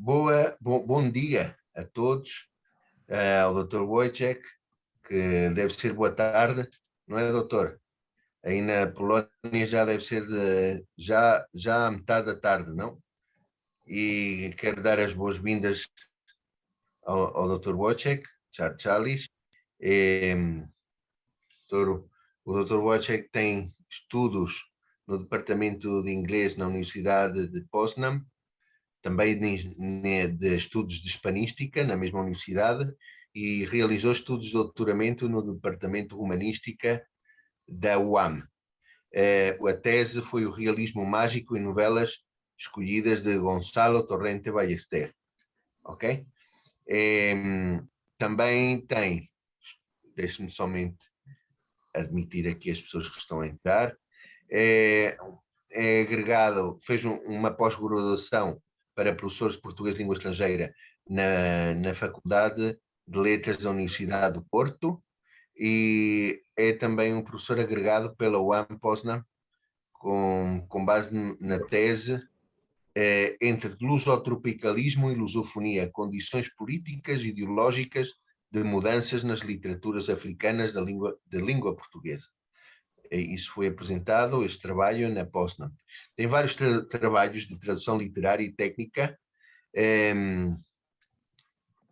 Bom dia a todos, ao Dr. Wojciech, que deve ser boa tarde, não é, doutor? Aí na Polónia já deve ser já à metade da tarde, não? E quero dar as boas-vindas ao Dr. Wojciech, Charles. O Dr. Wojciech tem estudos no Departamento de Inglês na Universidade de Poznań, também de estudos de Hispanística na mesma universidade, e realizou estudos de doutoramento no Departamento de Romanística da UAM. A tese foi o Realismo Mágico em Novelas Escolhidas, de Gonçalo Torrente Ballester. Ok? Também tem, deixe-me somente admitir aqui as pessoas que estão a entrar, é agregado, fez uma pós-graduação para professores de português de língua estrangeira na Faculdade de Letras da Universidade do Porto, e é também um professor agregado pela UAM Poznań, com base na tese entre lusotropicalismo e lusofonia, condições políticas e ideológicas de mudanças nas literaturas africanas da língua portuguesa. Isso foi apresentado, este trabalho, na Poznań. Tem vários trabalhos de tradução literária e técnica.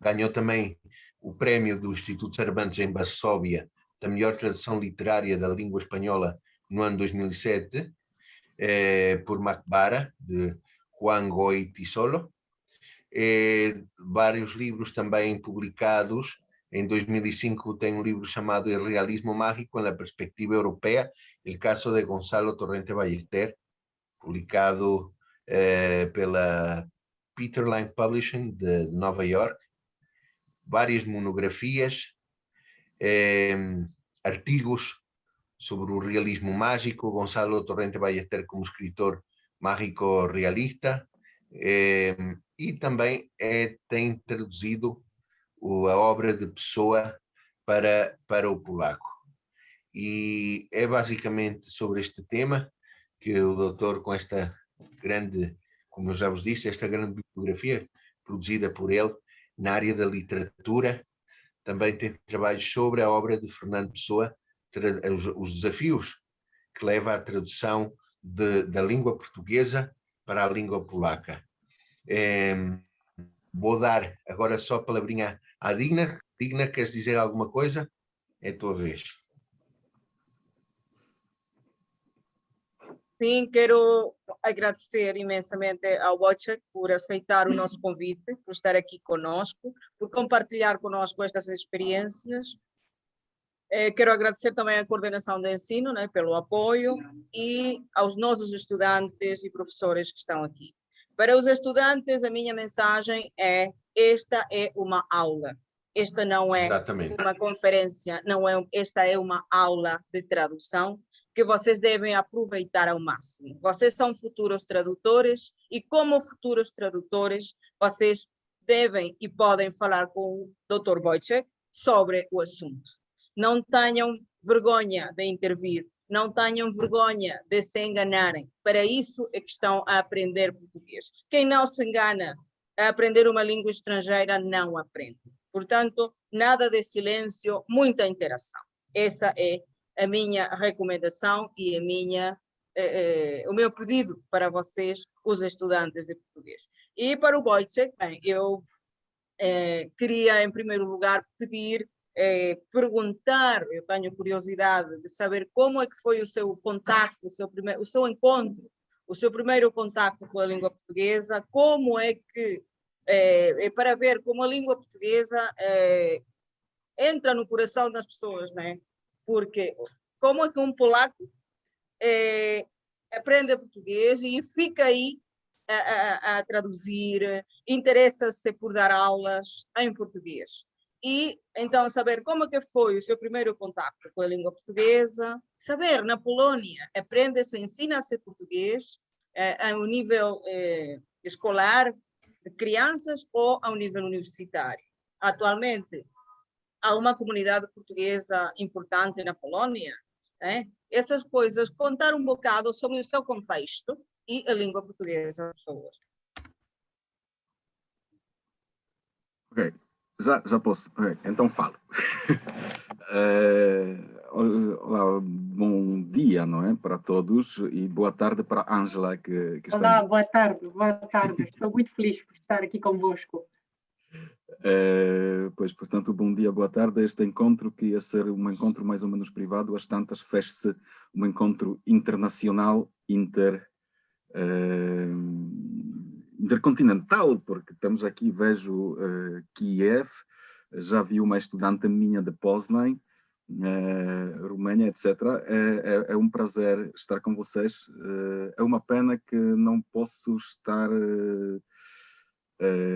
Ganhou também o prémio do Instituto Cervantes em Varsóvia da melhor tradução literária da língua espanhola no ano 2007, por Macbara, de Juan Goy Tisolo. Vários livros também publicados. Em 2005 tem um livro chamado El Realismo Mágico en la Perspectiva Europea, el caso de Gonçalo Torrente Ballester, publicado pela Peterline Publishing de Nova York. Várias monografias, artigos sobre o realismo mágico, Gonçalo Torrente Ballester como escritor mágico realista, e também tem traduzido a obra de Pessoa para o polaco. E é basicamente sobre este tema que o doutor, com esta grande, como eu já vos disse, esta grande bibliografia produzida por ele na área da literatura, também tem trabalhos sobre a obra de Fernando Pessoa, os desafios que leva à tradução da língua portuguesa para a língua polaca. Vou dar agora só a palavrinha à Digna. Digna, queres dizer alguma coisa? É a tua vez. Sim, quero agradecer imensamente ao Wojciech por aceitar o nosso convite, por estar aqui conosco, por compartilhar conosco estas experiências. Quero agradecer também à coordenação de ensino, né, pelo apoio, e aos nossos estudantes e professores que estão aqui. Para os estudantes, a minha mensagem é: esta é uma aula. Esta não é uma conferência, esta é uma aula de tradução que vocês devem aproveitar ao máximo. Vocês são futuros tradutores e, como futuros tradutores, vocês devem e podem falar com o Dr. Wojciech sobre o assunto. Não tenham vergonha de intervir, não tenham vergonha de se enganarem. Para isso é que estão a aprender português. Quem não se engana a aprender uma língua estrangeira não aprende. Portanto, nada de silêncio, muita interação. Essa é a minha recomendação e o meu pedido para vocês, os estudantes de português. E para o Wojciech, bem, eu queria, em primeiro lugar, perguntar, eu tenho curiosidade de saber como é que foi o seu contato, o seu encontro, o seu primeiro contato com a língua portuguesa, como é que, para ver como a língua portuguesa entra no coração das pessoas, né? Porque como é que um polaco aprende português e fica aí a traduzir, interessa-se por dar aulas em português. E então saber como é que foi o seu primeiro contato com a língua portuguesa, saber na Polónia aprende-se, ensina-se português a um nível escolar de crianças ou a um nível universitário. Atualmente há uma comunidade portuguesa importante na Polónia, né? Essas coisas, contar um bocado sobre o seu contexto e a língua portuguesa das pessoas. Ok, já posso. Okay, então falo. Olá, bom dia, não é? Para todos e boa tarde para a Ângela que está. Olá, boa tarde, boa tarde. Estou muito feliz por estar aqui convosco. Pois, portanto, bom dia, boa tarde. Este encontro, que ia ser um encontro mais ou menos privado, às tantas fez-se um encontro internacional, intercontinental, porque estamos aqui, vejo Kiev, já vi uma estudante minha de Poznan, Roménia, etc. É um prazer estar com vocês. É uma pena que não posso estar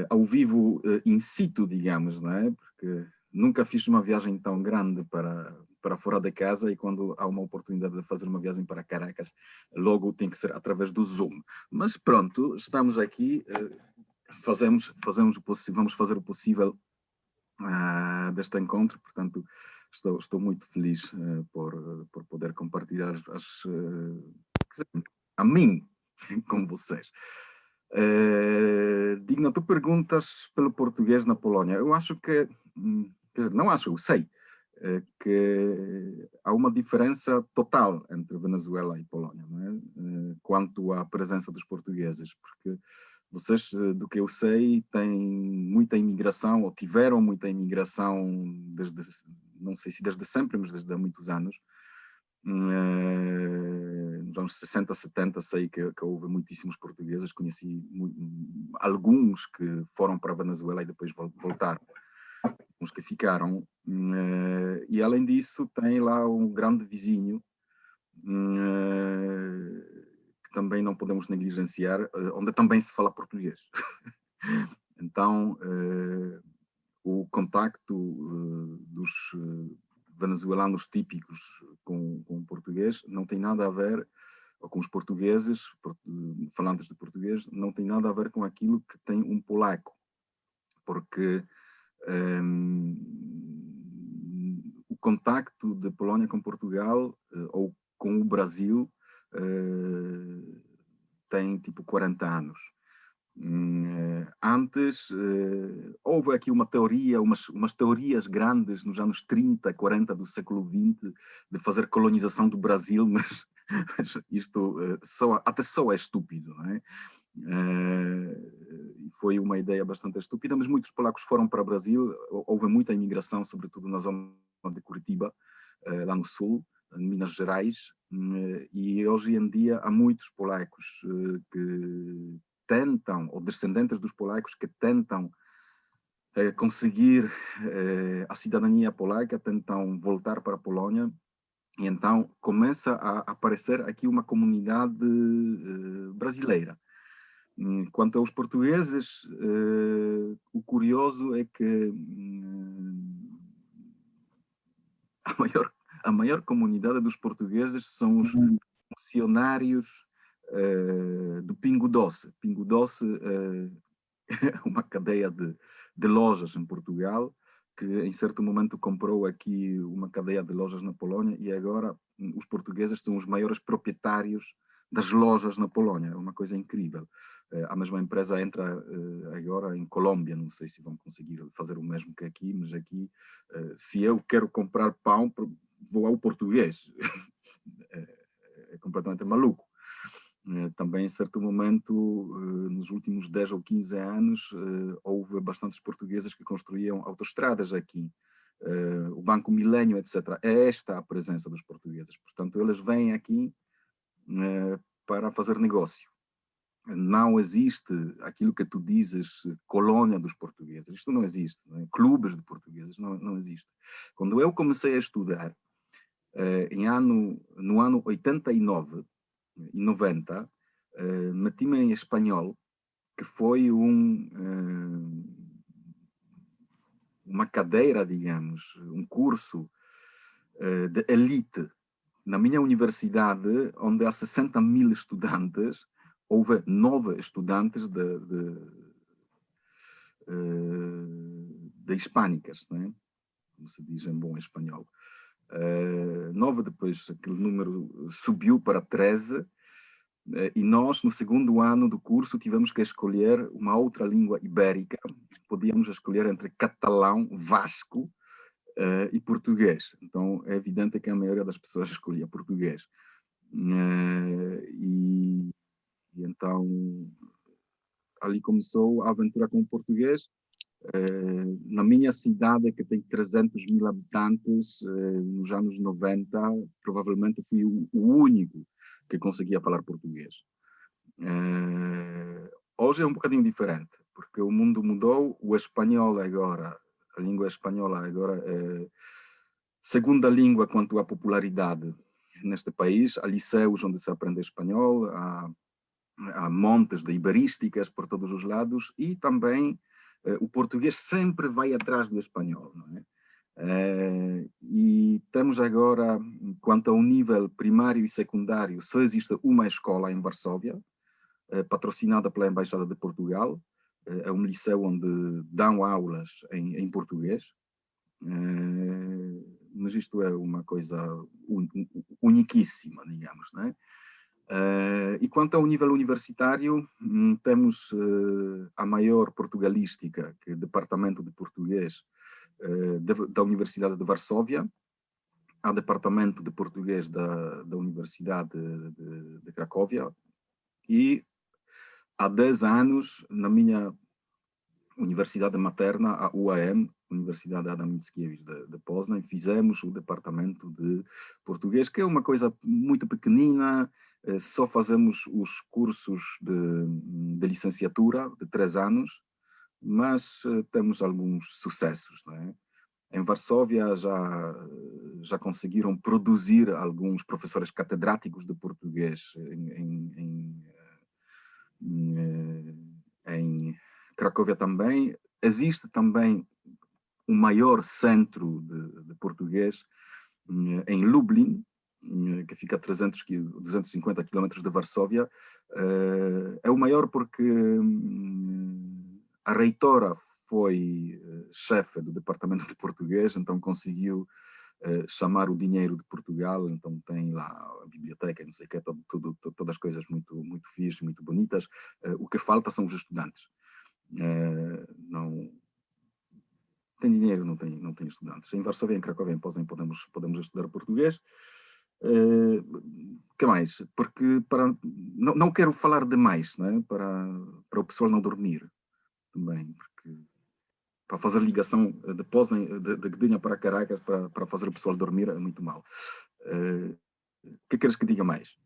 ao vivo, in situ, digamos, não é? Porque nunca fiz uma viagem tão grande para fora da casa, e quando há uma oportunidade de fazer uma viagem para Caracas, logo tem que ser através do Zoom. Mas pronto, estamos aqui, vamos fazer o possível deste encontro, portanto estou muito feliz por poder compartilhar a mim com vocês. Digna, tu perguntas pelo português na Polónia. Eu acho que, quer dizer, não acho, eu sei que há uma diferença total entre Venezuela e Polónia, não é? Quanto à presença dos portugueses, porque vocês, do que eu sei, têm muita imigração, ou tiveram muita imigração, não sei se desde sempre, mas desde há muitos anos. Nos anos 60, 70, sei que houve muitíssimos portugueses, conheci alguns que foram para a Venezuela e depois voltaram, uns que ficaram, e além disso tem lá um grande vizinho, que também não podemos negligenciar, onde também se fala português. Então, o contacto dos venezuelanos típicos com o português não tem nada a ver, ou com os portugueses, falantes de português, não tem nada a ver com aquilo que tem um polaco, porque o contacto de Polónia com Portugal, ou com o Brasil, tem tipo 40 anos. Antes, houve aqui uma teoria, umas teorias grandes nos anos 30, 40 do século XX, de fazer colonização do Brasil, mas isto até só é estúpido, não é? Foi uma ideia bastante estúpida, mas muitos polacos foram para o Brasil, houve muita imigração, sobretudo na zona de Curitiba, lá no sul, em Minas Gerais, e hoje em dia há muitos polacos que tentam, ou descendentes dos polacos que tentam conseguir a cidadania polaca, tentam voltar para a Polónia, e então começa a aparecer aqui uma comunidade brasileira. Quanto aos portugueses, o curioso é que a maior comunidade dos portugueses são os funcionários do Pingo Doce. Pingo Doce é uma cadeia de lojas em Portugal, que em certo momento comprou aqui uma cadeia de lojas na Polónia, e agora os portugueses são os maiores proprietários das lojas na Polónia. É uma coisa incrível. A mesma empresa entra agora em Colômbia, não sei se vão conseguir fazer o mesmo que aqui, mas aqui, se eu quero comprar pão, vou ao português. É completamente maluco. Também, em certo momento, nos últimos 10 ou 15 anos, houve bastantes portugueses que construíam autoestradas aqui. O Banco Milênio, etc. É esta a presença dos portugueses. Portanto, eles vêm aqui para fazer negócio. Não existe aquilo que tu dizes, colônia dos portugueses. Isto não existe. Não é? Clubes de portugueses, não existe. Quando eu comecei a estudar, no ano 89 e 90, meti-me em espanhol, que foi uma cadeira, digamos, um curso de elite na minha universidade, onde há 60 mil estudantes. Houve 9 estudantes de hispânicas, não é? Como se diz em bom espanhol. 9, depois aquele número subiu para 13, E nós, no segundo ano do curso, tivemos que escolher uma outra língua ibérica. Podíamos escolher entre catalão, vasco e português. Então, é evidente que a maioria das pessoas escolhia português. E então, ali começou a aventura com o português. Na minha cidade, que tem 300 mil habitantes, nos anos 90, provavelmente fui o único que conseguia falar português. Hoje é um bocadinho diferente, porque o mundo mudou, o espanhol agora, a língua espanhola agora é segunda língua quanto à popularidade neste país. Há liceus onde se aprende espanhol, há montes de iberísticas por todos os lados, e também o português sempre vai atrás do espanhol, não é? E temos agora, quanto ao nível primário e secundário, só existe uma escola em Varsóvia, patrocinada pela Embaixada de Portugal. É um liceu onde dão aulas em português. Mas isto é uma coisa uniquíssima, digamos, não é? E quanto ao nível universitário, temos a maior portugalística, que é o Departamento de Português da Universidade de Varsóvia, há Departamento de Português da Universidade de Cracóvia, e há 10 anos, na minha universidade materna, a UAM, Universidade Adam Mickiewicz de Poznań, fizemos o departamento de português, que é uma coisa muito pequenina. Só fazemos os cursos de licenciatura de 3 anos, mas temos alguns sucessos, não é? Em Varsóvia já conseguiram produzir alguns professores catedráticos de português em Cracóvia também. Existe também o maior centro de português em Lublin, que fica a 250 quilômetros de Varsóvia. É o maior porque a reitora foi chefe do departamento de português, então conseguiu chamar o dinheiro de Portugal, então tem lá a biblioteca, não sei o que, todas as coisas muito, muito fixas, muito bonitas. O que falta são os estudantes. Não tem dinheiro, não tem estudantes. Em Varsóvia, em Cracóvia, em Poznań, podemos estudar português. Que mais? Porque não quero falar demais, não é? Para o pessoal não dormir também, porque para fazer ligação de Poznań, de Gdynia para Caracas, para fazer o pessoal dormir é muito mal. O que queres que diga mais?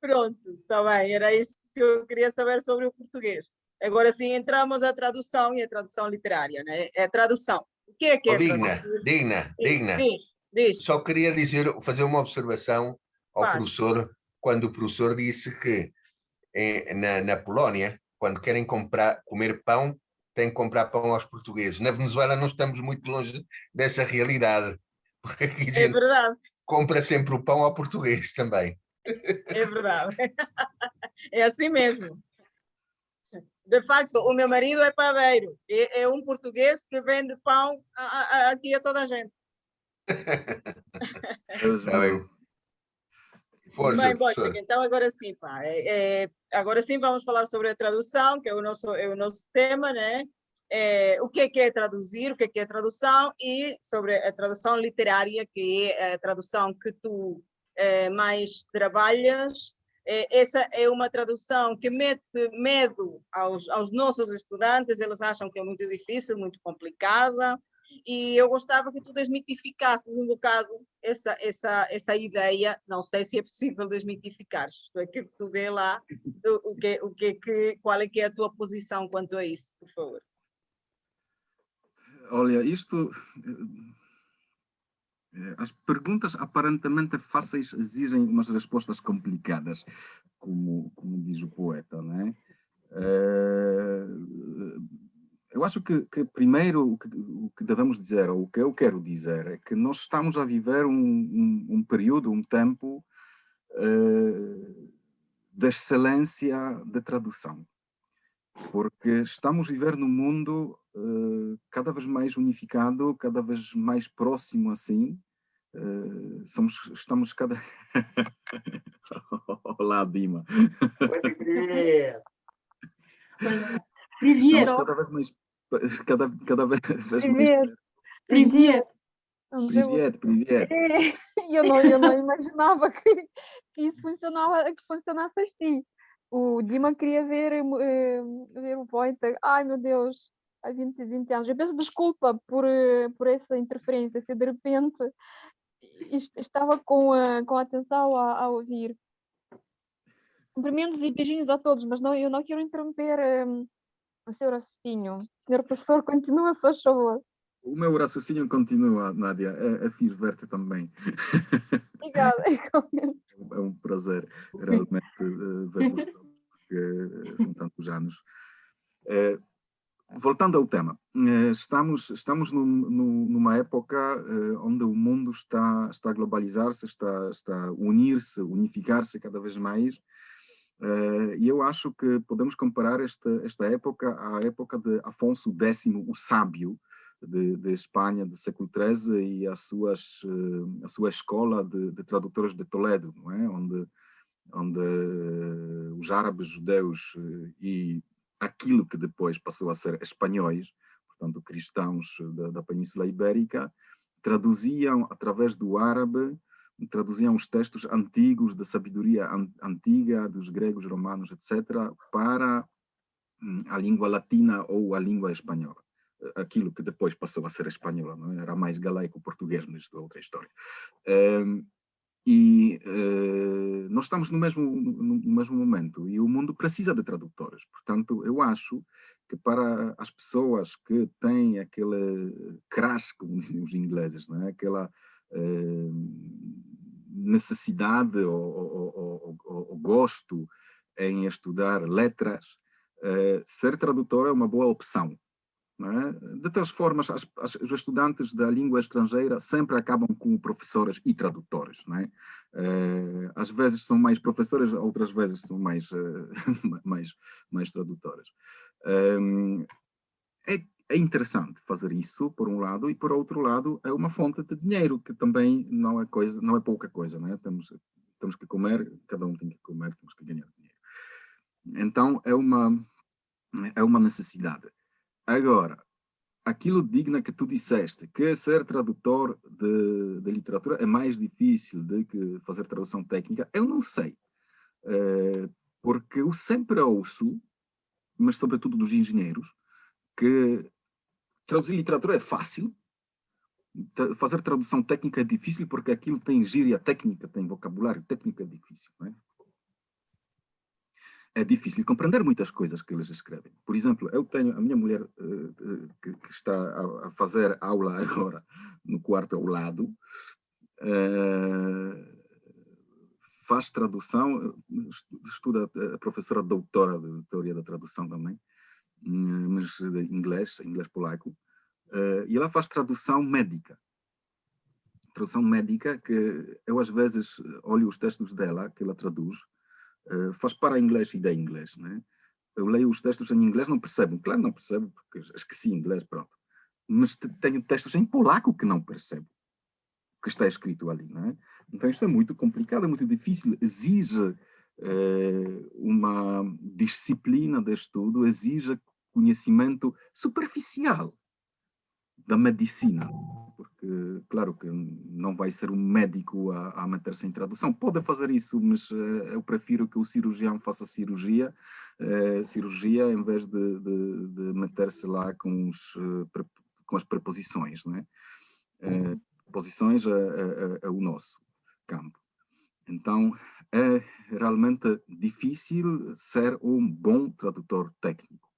Pronto, está bem, era isso que eu queria saber sobre o português. Agora sim, entramos à tradução e a tradução literária, né? É a tradução. O que é traduzir? Digna. Diz. Só queria fazer uma observação ao professor, quando o professor disse que na Polónia, quando querem comer pão, têm que comprar pão aos portugueses. Na Venezuela não estamos muito longe dessa realidade, porque aqui a gente compra sempre o pão ao português também. É verdade. É assim mesmo. De facto, o meu marido é padeiro. É um português que vende pão aqui a toda a gente. Está bem. Força, Bem, Wojciech, então agora sim, pá. Agora sim vamos falar sobre a tradução, que é o nosso tema, né? O que é traduzir, o que é tradução, e sobre a tradução literária, que é a tradução que tu mais trabalhas. Essa é uma tradução que mete medo aos nossos estudantes, eles acham que é muito difícil, muito complicada, e eu gostava que tu desmitificasses um bocado essa ideia. Não sei se é possível desmitificar, isto é que tu vê lá, qual é que é a tua posição quanto a isso, por favor. Olha, as perguntas aparentemente fáceis exigem umas respostas complicadas, como diz o poeta, não é? Eu acho que primeiro o que devemos dizer, ou o que eu quero dizer, é que nós estamos a viver um período, um tempo de excelência de tradução, porque estamos a viver num mundo cada vez mais unificado, cada vez mais próximo assim, estamos cada... Olá, Dima. Привет. Estamos cada vez mais... Cada vez mais... Привет. Привет. Привет, привет. Eu não imaginava que isso funcionasse assim. O Dima queria ver o Wojtek. Ai, meu Deus, há 20 anos. Eu peço desculpa por essa interferência, se de repente estava com a atenção a ouvir. Cumprimentos e beijinhos a todos, mas eu não quero interromper o seu raciocínio. Senhor professor, continua, se faz favor. O meu raciocínio continua, Nádia. É fixe ver-te também. Obrigada. É um prazer realmente ver-vos todos, porque são tantos anos. Voltando ao tema, estamos numa época onde o mundo está a globalizar-se, está a unir-se, unificar-se cada vez mais, e eu acho que podemos comparar esta época à época de Afonso X, o Sábio, de Espanha, do século XIII, e a sua escola de tradutores de Toledo, não é? Onde os árabes, judeus e aquilo que depois passou a ser espanhóis, portanto cristãos da Península Ibérica, traduziam através do árabe, traduziam os textos antigos da sabedoria antiga dos gregos, romanos, etc., para a língua latina ou a língua espanhola. Aquilo que depois passou a ser espanhola, não é? Era mais galaico-português, mas isso é outra história. Nós estamos no mesmo momento e o mundo precisa de tradutores. Portanto, eu acho que para as pessoas que têm aquele crash, como dizem os ingleses, não é? Aquela necessidade ou gosto em estudar letras, ser tradutor é uma boa opção. Não é? De todas formas, os estudantes da língua estrangeira sempre acabam como professores e tradutores. Não é? Às vezes são mais professores, outras vezes são mais tradutores. É interessante fazer isso, por um lado, e por outro lado, é uma fonte de dinheiro, que também não é pouca coisa. Não é? Temos que comer, cada um tem que comer, temos que ganhar dinheiro. Então, é uma necessidade. Agora, aquilo digno que tu disseste, que ser tradutor de literatura é mais difícil do que fazer tradução técnica, eu não sei. Porque eu sempre ouço, mas sobretudo dos engenheiros, que traduzir literatura é fácil, fazer tradução técnica é difícil porque aquilo tem gíria técnica, tem vocabulário técnico, é difícil, não é? É difícil compreender muitas coisas que eles escrevem. Por exemplo, eu tenho a minha mulher que está a fazer aula agora no quarto ao lado, faz tradução, estuda, a professora doutora de teoria da tradução também, mas de inglês polaco, e ela faz tradução médica. Tradução médica que eu às vezes olho os textos dela, que ela traduz, faz para inglês e de inglês, né? Eu leio os textos em inglês, não percebo. Claro, não percebo, porque esqueci inglês, pronto. Mas tenho textos em polaco que não percebo o que está escrito ali, não é? Então isto é muito complicado, é muito difícil, exige uma disciplina de estudo, exige conhecimento superficial da medicina, porque, claro, que não vai ser um médico a meter-se em tradução. Pode fazer isso, mas eu prefiro que o cirurgião faça cirurgia em vez de meter-se lá com as preposições, não é? Preposições é o nosso campo. Então, é realmente difícil ser um bom tradutor técnico.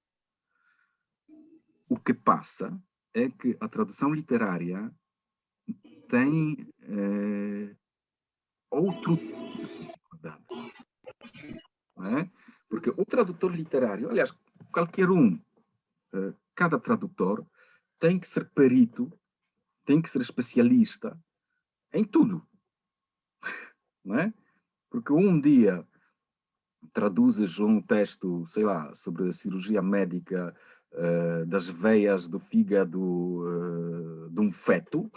O que passa é que a tradução literária tem outro tipo de dificuldade. Não é? Porque o tradutor literário, aliás, qualquer um, cada tradutor tem que ser perito, tem que ser especialista em tudo. Não é? Porque um dia traduzes um texto, sei lá, sobre a cirurgia médica das veias do fígado de um feto,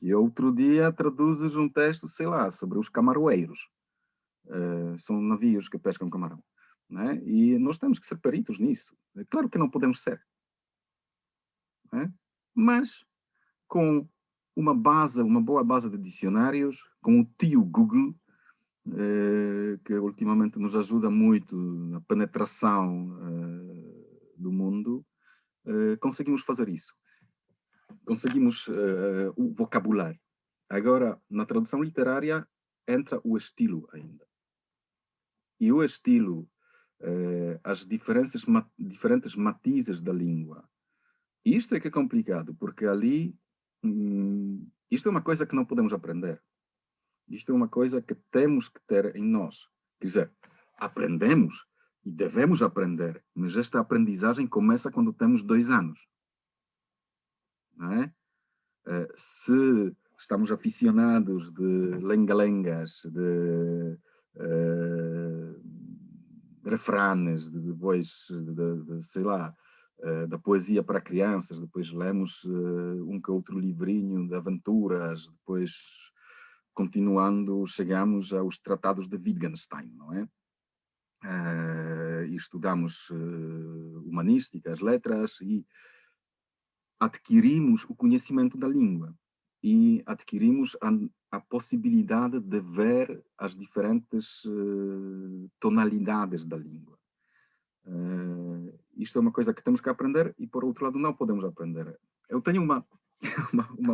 E outro dia traduzes um texto, sei lá, sobre os camaroeiros. São navios que pescam camarão. Né? E nós temos que ser peritos nisso. É claro que não podemos ser. Né? Mas com uma boa base de dicionários, com o tio Google, que ultimamente nos ajuda muito na penetração do mundo, conseguimos fazer isso. Conseguimos o vocabulário. Agora, na tradução literária, entra o estilo ainda. E o estilo, as diferentes matizes da língua. Isto é que é complicado, porque ali, isto é uma coisa que não podemos aprender. Isto é uma coisa que temos que ter em nós. Quer dizer, aprendemos e devemos aprender, mas esta aprendizagem começa quando temos 2 anos. Não é? Se estamos aficionados de lenga-lengas, de refranes, depois, sei lá, da poesia para crianças, depois lemos um que outro livrinho de aventuras, depois, continuando, chegamos aos tratados de Wittgenstein, não é? E estudamos humanística, as letras, e adquirimos o conhecimento da língua e adquirimos a possibilidade de ver as diferentes tonalidades da língua. Isto é uma coisa que temos que aprender e, por outro lado, não podemos aprender. Eu tenho uma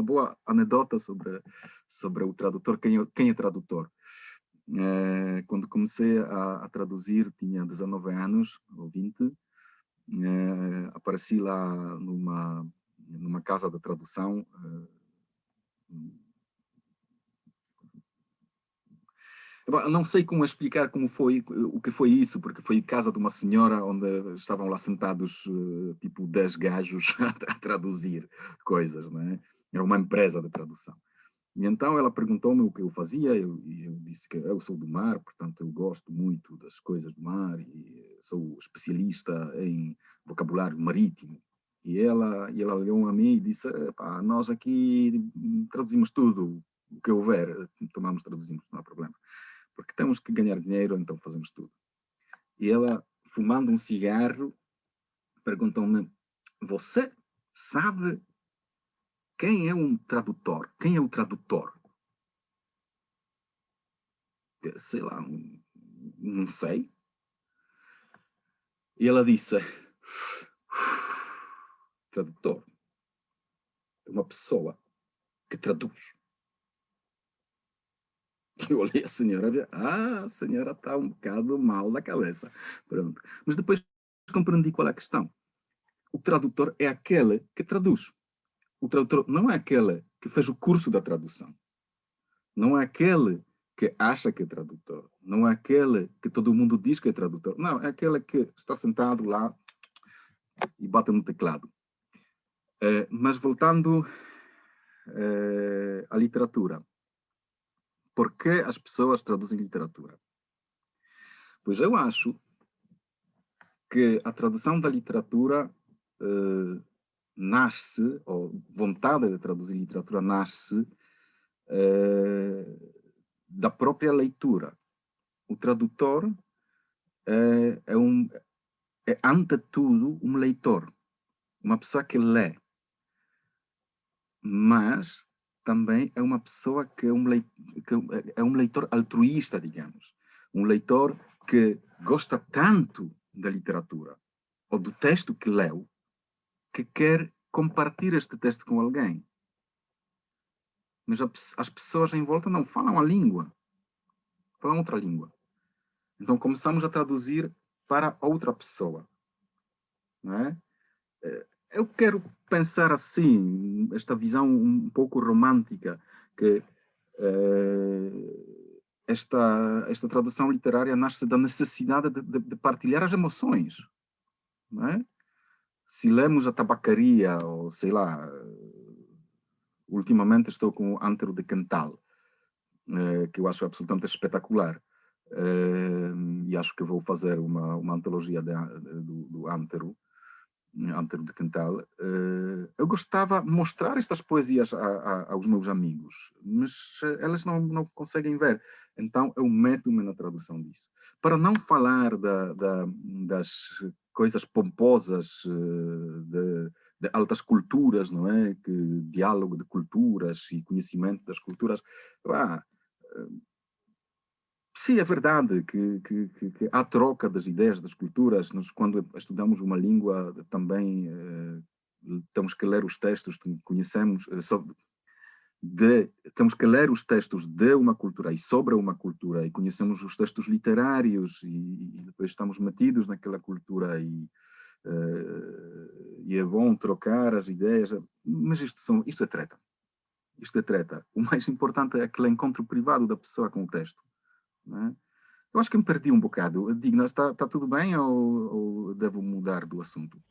boa anedota sobre o tradutor, quem é tradutor. Quando comecei a traduzir, tinha 19 anos, ou 20, apareci lá numa casa de tradução. Eu não sei como explicar o que foi isso, porque foi casa de uma senhora onde estavam lá sentados tipo 10 gajos a traduzir coisas, né? Era uma empresa de tradução. E então ela perguntou-me o que eu fazia, e eu disse que eu sou do mar, portanto eu gosto muito das coisas do mar e sou especialista em vocabulário marítimo. E ela olhou a mim e disse, nós aqui traduzimos tudo o que houver, traduzimos, não há problema. Porque temos que ganhar dinheiro, então fazemos tudo. E ela, fumando um cigarro, perguntou-me, você sabe quem é um tradutor? Quem é o tradutor? Sei lá, não sei. E ela disse, tradutor é uma pessoa que traduz. Eu olhei a senhora, a senhora está um bocado mal da cabeça. Pronto. Mas depois compreendi qual é a questão. O tradutor é aquele que traduz. O tradutor não é aquele que fez o curso da tradução. Não é aquele que acha que é tradutor. Não é aquele que todo mundo diz que é tradutor. Não, é aquele que está sentado lá e bate no teclado. Mas voltando à literatura. Por que as pessoas traduzem literatura? Pois eu acho que a tradução da literatura nasce, ou vontade de traduzir literatura nasce da própria leitura. O tradutor é, ante tudo, um leitor, uma pessoa que lê, mas também é uma pessoa que é um leitor altruísta, digamos. Um leitor que gosta tanto da literatura, ou do texto que leu, que quer compartilhar este texto com alguém. Mas as pessoas em volta não falam a língua, falam outra língua. Então começamos a traduzir para outra pessoa. Não é? Eu quero pensar assim, esta visão um pouco romântica, que esta tradução literária nasce da necessidade de partilhar as emoções. Não é? Se lemos a tabacaria, ou sei lá, ultimamente estou com o Antero de Quental, que eu acho absolutamente espetacular. E acho que vou fazer uma antologia do Antero. Antero de Quental, eu gostava de mostrar estas poesias aos meus amigos, mas elas não conseguem ver. Então eu meto-me na tradução disso. Para não falar das coisas pomposas de altas culturas, não é? Que diálogo de culturas e conhecimento das culturas. Sim, é verdade que há troca das ideias, das culturas. Nós, quando estudamos uma língua, também temos que ler os textos que conhecemos, temos que ler os textos de uma cultura e sobre uma cultura, e conhecemos os textos literários, e depois estamos metidos naquela cultura, e é bom trocar as ideias, mas isto é treta. Isto é treta. O mais importante é aquele encontro privado da pessoa com o texto. Não é? Eu acho que me perdi um bocado. Digna, está tudo bem ou devo mudar do assunto?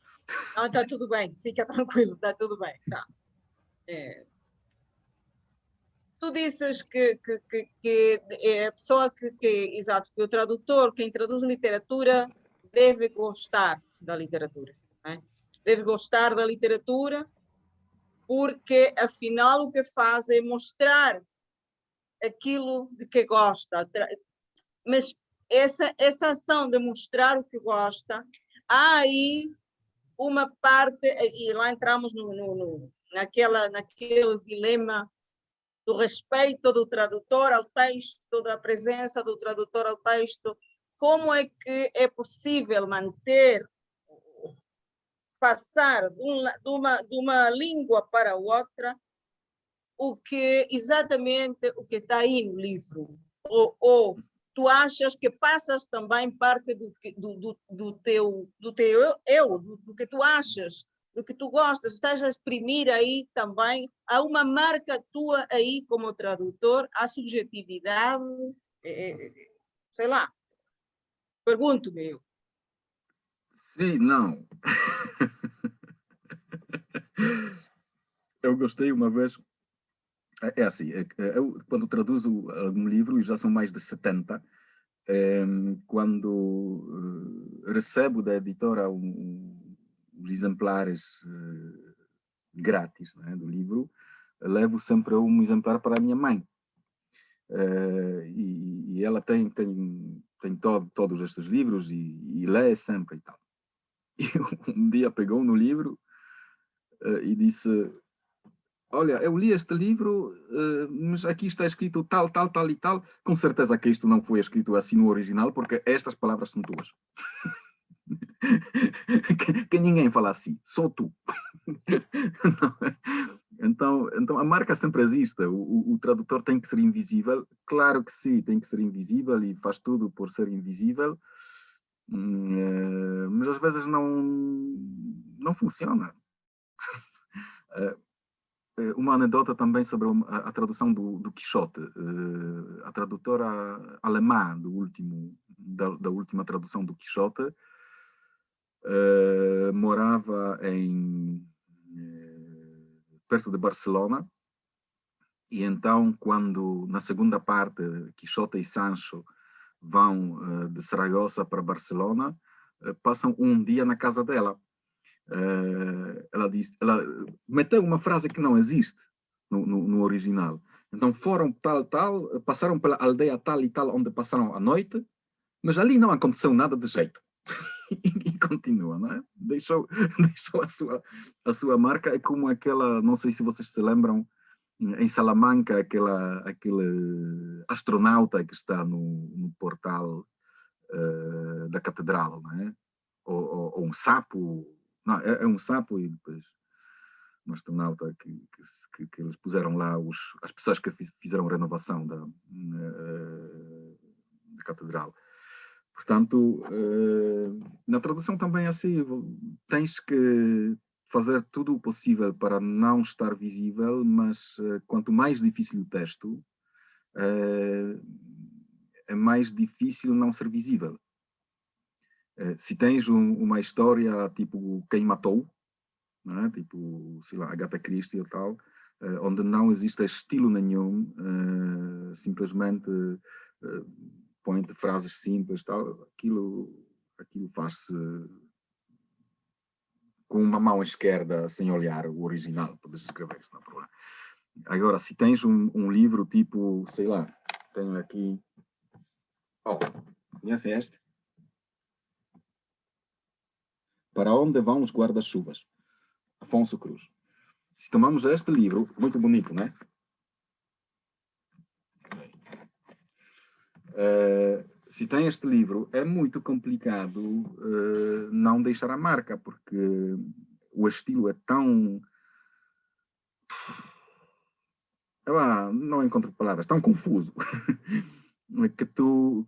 Não, está tudo bem, fica tranquilo, está tudo bem. Tá. Tu dizes que é a pessoa exato, que o tradutor, quem traduz literatura, deve gostar da literatura. Né? Deve gostar da literatura porque, afinal, o que faz é mostrar aquilo de que gosta. Mas essa ação de mostrar o que gosta, há aí uma parte, e lá entramos naquele dilema do respeito do tradutor ao texto, da presença do tradutor ao texto. Como é que é possível passar de uma língua para outra exatamente o que está aí no livro? Ou tu achas que passas também parte do teu eu, do que tu achas, do que tu gostas, estás a exprimir aí também, há uma marca tua aí como tradutor, há subjetividade, sei lá, pergunto-me eu. Sim, não. Eu gostei uma vez. É assim, eu quando traduzo algum livro, e já são mais de 70, quando recebo da editora os exemplares grátis, né, do livro, levo sempre um exemplar para a minha mãe. E ela tem todos estes livros e lê sempre e tal. E um dia pegou no livro e disse: olha, eu li este livro, mas aqui está escrito tal, tal, tal e tal. Com certeza que isto não foi escrito assim no original, porque estas palavras são tuas. que ninguém fala assim, só tu. Então a marca sempre existe. O tradutor tem que ser invisível. Claro que sim, tem que ser invisível e faz tudo por ser invisível. Mas às vezes não funciona. Uma anedota também sobre a tradução do Quixote. A tradutora alemã da última tradução do Quixote morava perto de Barcelona, e então quando na segunda parte Quixote e Sancho vão de Saragossa para Barcelona, passam um dia na casa dela. Ela meteu uma frase que não existe no original. Então foram tal, passaram pela aldeia tal e tal, onde passaram a noite, mas ali não aconteceu nada de jeito. E continua, não é? Deixou a sua marca. É como aquela, não sei se vocês se lembram, em Salamanca, aquele astronauta que está no portal da catedral, não é? Ou um sapo. Não, é um sapo, e depois um astronauta que eles puseram lá, as pessoas que fizeram renovação da catedral. Portanto, na tradução também é assim, tens que fazer tudo o possível para não estar visível, mas quanto mais difícil o texto, é mais difícil não ser visível. Se tens uma história tipo Quem Matou, não é? Tipo, sei lá, Agatha Christie ou tal, onde não existe estilo nenhum, simplesmente põe-te frases simples, tal, aquilo faz-se com uma mão esquerda sem olhar o original, podes escrever isso, não há problema. Agora, se tens um livro tipo, sei lá, tenho aqui, conhecem este? Para onde vão os guarda-chuvas? Afonso Cruz. Se tomamos este livro, muito bonito, né? Se tem este livro, é muito complicado não deixar a marca, porque o estilo é tão... não encontro palavras, tão confuso, que tu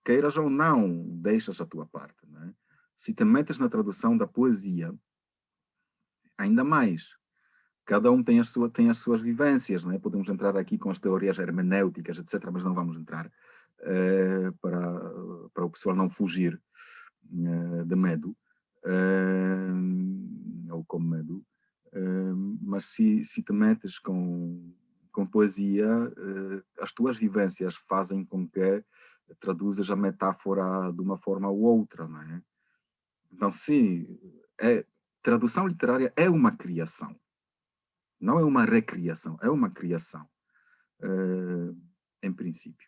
queiras ou não, deixas a tua parte, né? Se te metes na tradução da poesia, ainda mais. Cada um tem as suas vivências, né? Podemos entrar aqui com as teorias hermenêuticas, etc., mas não vamos entrar para o pessoal não fugir de medo, ou com medo. Mas se te metes com poesia, as tuas vivências fazem com que traduzas a metáfora de uma forma ou outra, não é? Então, sim, tradução literária é uma criação. Não é uma recriação, é uma criação, em princípio.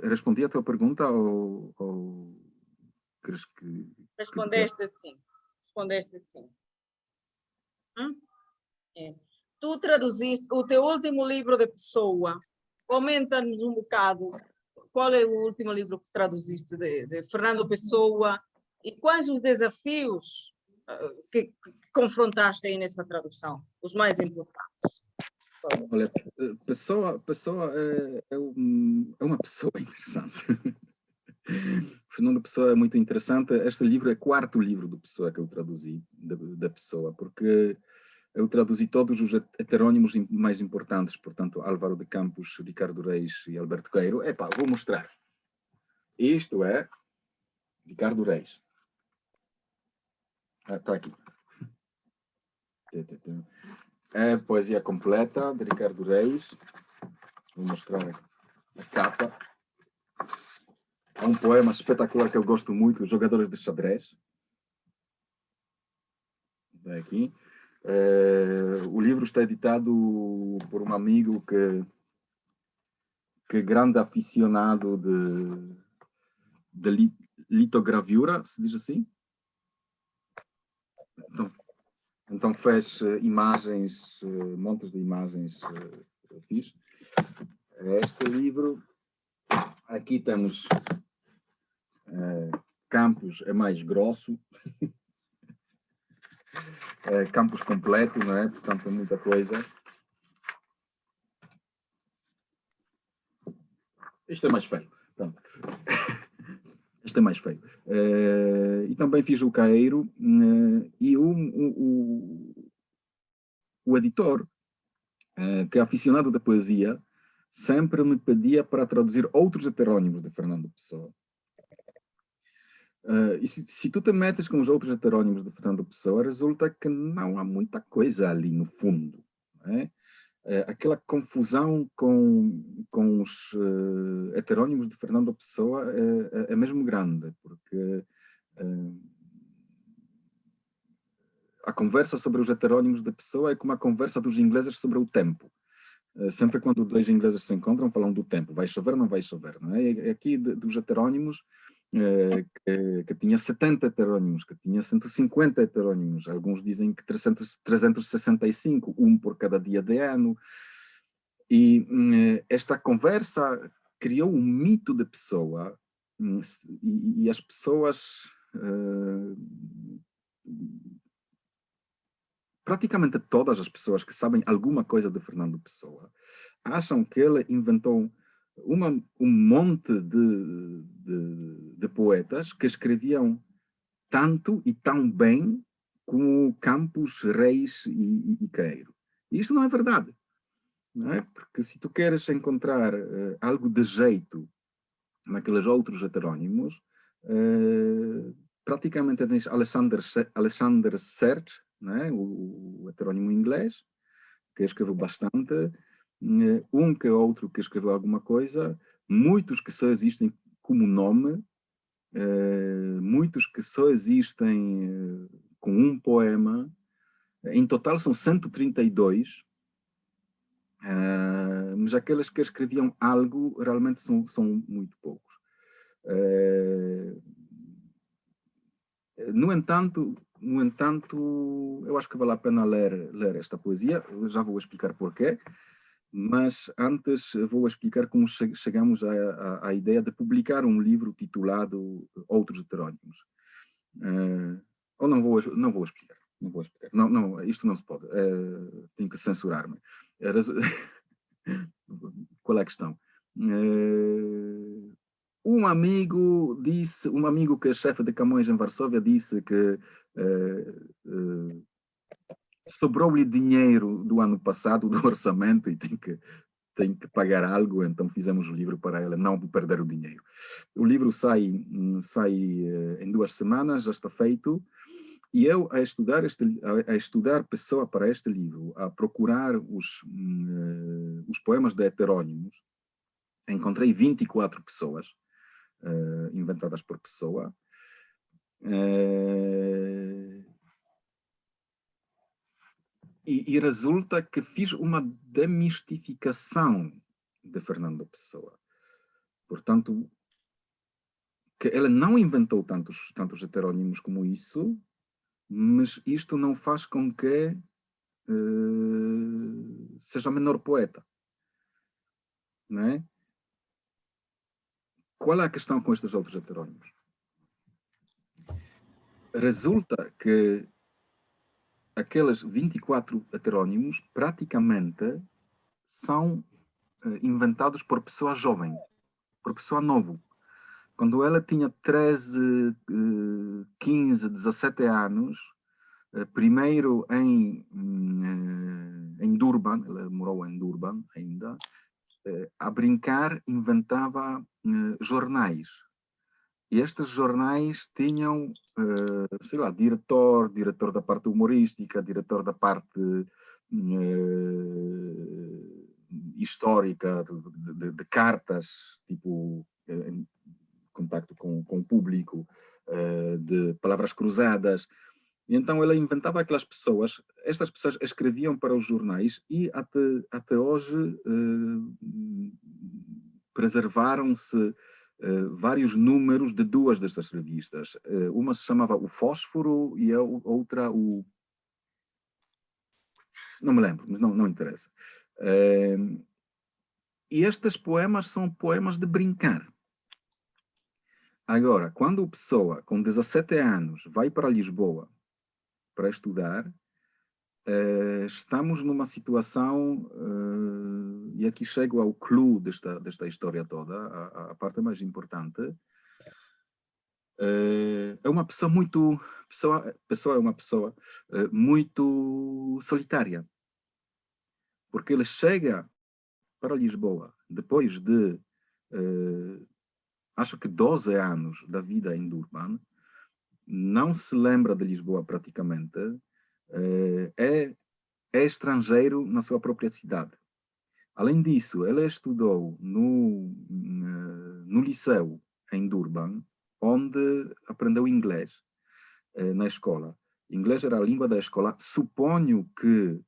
Respondi a tua pergunta ou queres que... Respondeste sim. Respondeste sim. É. Tu traduziste o teu último livro de Pessoa. Comenta-nos um bocado qual é o último livro que traduziste de Fernando Pessoa e quais os desafios que confrontaste aí nessa tradução, os mais importantes. Olha, Pessoa é uma pessoa interessante. Fernando Pessoa é muito interessante. Este livro é o quarto livro do Pessoa que eu traduzi, da Pessoa, porque eu traduzi todos os heterônimos mais importantes, portanto, Álvaro de Campos, Ricardo Reis e Alberto Queiro. Vou mostrar. Isto é Ricardo Reis. Está aqui. É poesia completa de Ricardo Reis. Vou mostrar a capa. É um poema espetacular que eu gosto muito, Os Jogadores de Xadrez. Está aqui. O livro está editado por um amigo que é grande aficionado de litogravura, se diz assim. Então fez imagens, montes de imagens fiz. Este livro, aqui temos Campos, é mais grosso. Campos completo, não é? Portanto, é muita coisa. Este é mais feio. Pronto. Este é mais feio. E também fiz o Caeiro e o editor, que é aficionado da poesia, sempre me pedia para traduzir outros heterônimos de Fernando Pessoa. E se tu te metes com os outros heterônimos de Fernando Pessoa, resulta que não há muita coisa ali no fundo. Não é? Aquela confusão com os heterônimos de Fernando Pessoa é mesmo grande, porque a conversa sobre os heterônimos de Pessoa é como a conversa dos ingleses sobre o tempo. Sempre quando dois ingleses se encontram, falam do tempo. Vai chover ou não vai chover? Não é? Aqui dos heterônimos, que tinha 70 heterônimos, que tinha 150 heterônimos. Alguns dizem que 365, um por cada dia de ano. E esta conversa criou um mito de Pessoa, e as pessoas... praticamente todas as pessoas que sabem alguma coisa de Fernando Pessoa acham que ele inventou um monte de poetas que escreviam tanto e tão bem como Campos, Reis e Queiro. E isto não é verdade. Não é? Porque se tu queres encontrar algo de jeito naqueles outros heterônimos, praticamente tens Alexander Serge, né? O heterônimo inglês, que escreveu bastante, que outro que escreveu alguma coisa, muitos que só existem como nome, muitos que só existem com um poema. Em total são 132, mas aqueles que escreviam algo realmente são muito poucos. No entanto, eu acho que vale a pena ler esta poesia. Eu já vou explicar porquê, mas antes vou explicar como chegamos à ideia de publicar um livro titulado Outros Heterónimos. Ou não vou explicar. Não, isto não se pode. Tenho que censurar-me. Qual é a questão? Um amigo que é chefe de Camões em Varsóvia, disse que sobrou-lhe dinheiro do ano passado do orçamento e tem que pagar algo, então fizemos o livro para ela não perder o dinheiro. O livro sai em 2 semanas, já está feito. E eu, a estudar pessoa para este livro, a procurar os poemas de heterónimos, encontrei 24 pessoas, inventadas por pessoa. E resulta que fiz uma demistificação de Fernando Pessoa. Portanto, que ela não inventou tantos heterónimos como isso, mas isto não faz com que seja menor poeta, não é? Qual é a questão com estes outros heterónimos? Resulta que aqueles 24 heterónimos praticamente são inventados por pessoa jovem, por pessoa novo. Quando ela tinha 13, 15, 17 anos, primeiro em Durban, ela morou em Durban ainda, a brincar inventava jornais. E estes jornais tinham, sei lá, diretor da parte humorística, diretor da parte histórica, de cartas, tipo, em contacto com o público, de palavras cruzadas. E então ela inventava aquelas pessoas, estas pessoas escreviam para os jornais e até hoje preservaram-se vários números de 2 destas revistas. Uma se chamava O Fósforo e a outra o... Não me lembro, mas não interessa. E estes poemas são poemas de brincar. Agora, quando a pessoa com 17 anos vai para Lisboa para estudar, estamos numa situação, e aqui chego ao clou desta história toda, a parte mais importante. É uma pessoa muito solitária, porque ele chega para Lisboa depois de acho que 12 anos da vida em Durban, não se lembra de Lisboa praticamente, é estrangeiro na sua própria cidade. Além disso, ele estudou no liceu em Durban, onde aprendeu inglês na escola. Inglês era a língua da escola. Suponho que,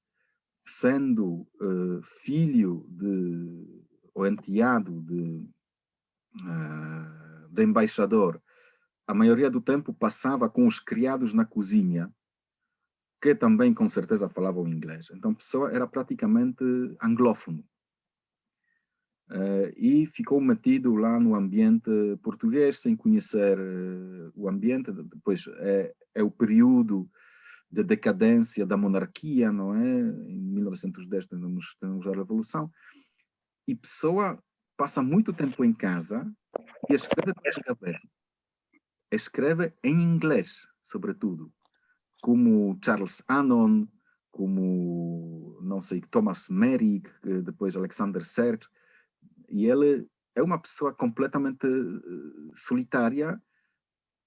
sendo filho ou enteado de embaixador, a maioria do tempo passava com os criados na cozinha, que também com certeza falavam inglês. Então, a pessoa era praticamente anglófono. E ficou metido lá no ambiente português, sem conhecer o ambiente. Depois é o período de decadência da monarquia, não é? Em 1910 temos a Revolução. E Pessoa passa muito tempo em casa e escreve em inglês, sobretudo. Como Charles Annon, como, não sei, Thomas Merrick, depois Alexander Serge. E ele é uma pessoa completamente solitária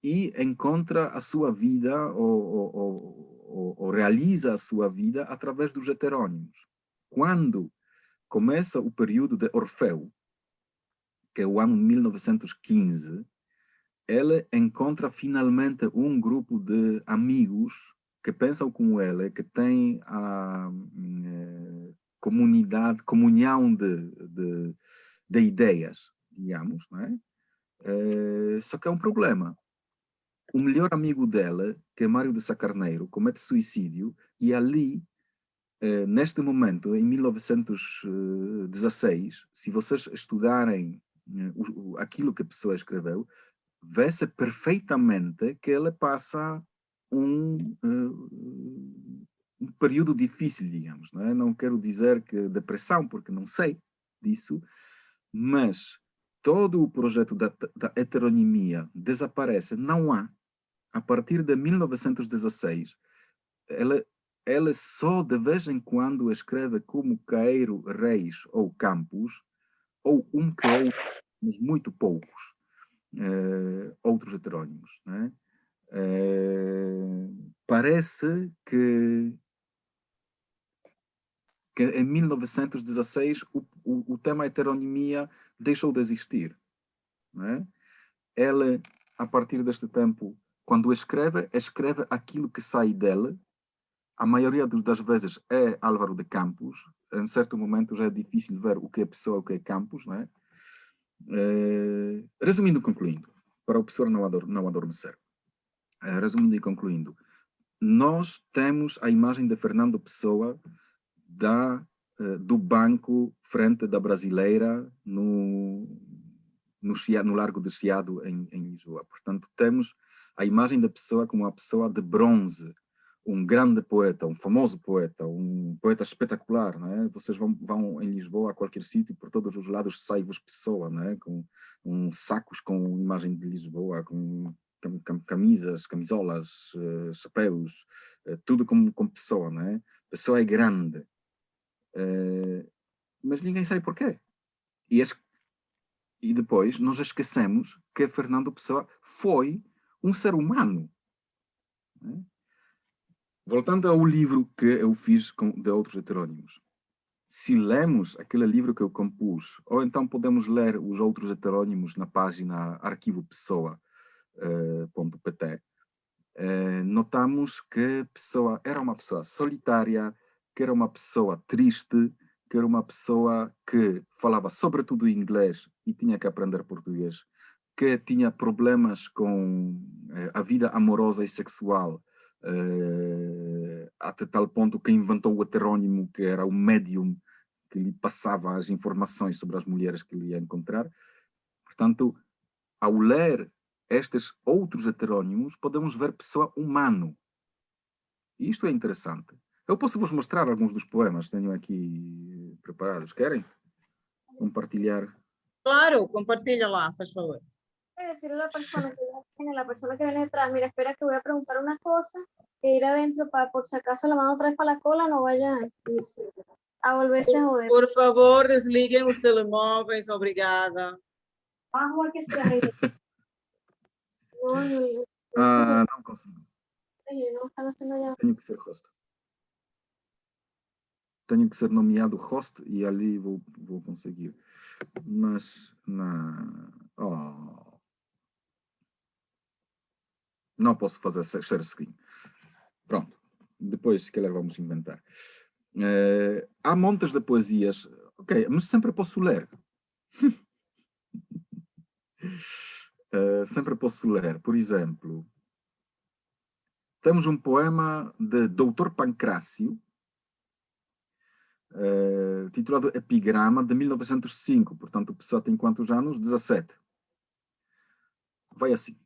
e encontra a sua vida ou realiza a sua vida através dos heterônimos. Quando começa o período de Orfeu, que é o ano 1915, ela encontra finalmente um grupo de amigos que pensam como ela, que têm a comunhão de ideias, digamos, não é? Só que é um problema. O melhor amigo dela, que é Mário de Sá Carneiro, comete suicídio e ali, neste momento, em 1916, se vocês estudarem aquilo que a pessoa escreveu, vê-se perfeitamente que ela passa um período difícil, digamos. Não é? Não quero dizer que depressão, porque não sei disso, mas todo o projeto da heteronimia desaparece. Não há. A partir de 1916, ela só de vez em quando escreve como Caeiro, Reis ou Campos, ou um que outro, mas muito poucos, outros heterónimos. Né? Parece que em 1916 o tema heteronimia deixou de existir. Né? Ela, a partir deste tempo, quando escreve aquilo que sai dela. A maioria das vezes é Álvaro de Campos. Em certo momento já é difícil ver o que é pessoa, o que é Campos. Né? Resumindo e concluindo, para o professor não adormecer. Resumindo e concluindo, nós temos a imagem de Fernando Pessoa do banco frente da Brasileira no Largo de Chiado, em Lisboa. Portanto, temos a imagem da pessoa como uma pessoa de bronze, um grande poeta, um famoso poeta, um poeta espetacular. Né? Vocês vão em Lisboa, a qualquer sítio, por todos os lados sai-vos Pessoa, né? Com sacos com imagem de Lisboa, com camisas, camisolas, chapéus, tudo como Pessoa. Né? Pessoa é grande. Mas ninguém sabe porquê. E depois nós esquecemos que Fernando Pessoa foi um ser humano. Né? Voltando ao livro que eu fiz de outros heterónimos. Se lemos aquele livro que eu compus, ou então podemos ler os outros heterónimos na página arquivopessoa.pt, notamos que Pessoa era uma pessoa solitária, que era uma pessoa triste, que era uma pessoa que falava sobretudo inglês e tinha que aprender português, que tinha problemas com a vida amorosa e sexual, até tal ponto que inventou o heterónimo, que era o médium que lhe passava as informações sobre as mulheres que ele ia encontrar. Portanto, ao ler estes outros heterónimos, podemos ver Pessoa humano. E isto é interessante. Eu posso vos mostrar alguns dos poemas que tenho aqui preparados. Querem compartilhar? Claro, compartilha lá, faz favor. Decirle a la persona que viene detrás, mira, espera que voy a preguntar una cosa, que ir adentro para, por si acaso la mano otra vez para la cola, no vaya a volverse a joder. Por favor, desliguem os telemóveis, obrigada. Vamos a que se arregle. Não consigo. No están haciendo ya. Tenho que ser host. Tenho que ser nomeado host e ali vou conseguir. Mas não posso fazer share screen. Pronto. Depois, se calhar, vamos inventar. Há montes de poesias. Ok, mas sempre posso ler. Sempre posso ler. Por exemplo, temos um poema de Doutor Pancrácio, titulado Epigrama, de 1905. Portanto, o pessoal tem quantos anos? 17. Vai assim.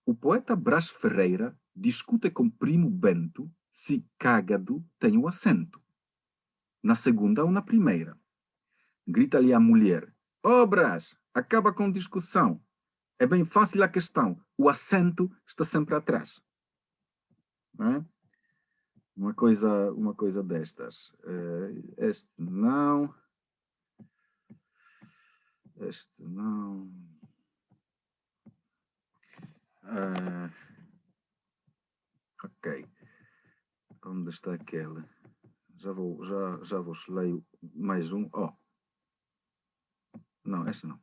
O poeta Brás Ferreira discute com primo Bento se cágado tem o acento. Na segunda ou na primeira. Grita-lhe a mulher: "Oh, Brás, acaba com discussão. É bem fácil a questão. O acento está sempre atrás." Não é? Uma coisa destas. Este não. Este não. Ok. Onde está aquele? Já vos leio mais um. Oh. Não, este não.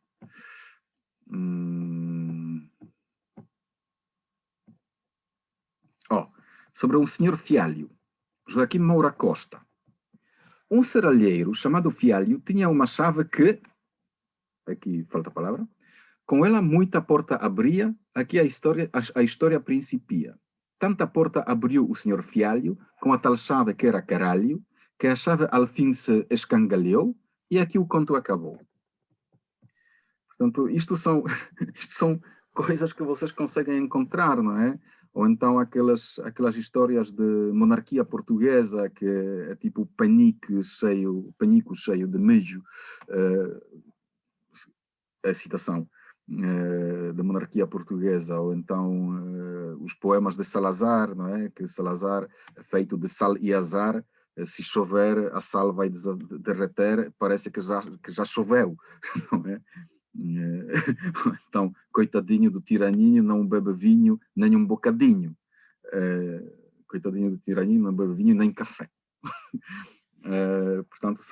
sobre um senhor Fialho, Joaquim Moura Costa. Um serralheiro chamado Fialho tinha uma chave que, aqui falta a palavra, com ela muita porta abria, aqui a história principia. Tanta porta abriu o senhor Fialho, com a tal chave que era caralho, que a chave ao fim se escangalhou, e aqui o conto acabou. Portanto, isto são coisas que vocês conseguem encontrar, não é? Ou então aquelas histórias de monarquia portuguesa, que é tipo panico cheio de mijo, a citação da monarquia portuguesa, ou então os poemas de Salazar, não é? Que Salazar é feito de sal e azar, se chover a sal vai derreter, parece que já choveu, não é? Então, coitadinho do tiraninho, não bebe vinho nem um bocadinho. Coitadinho do tiraninho, não bebe vinho nem café. Portanto,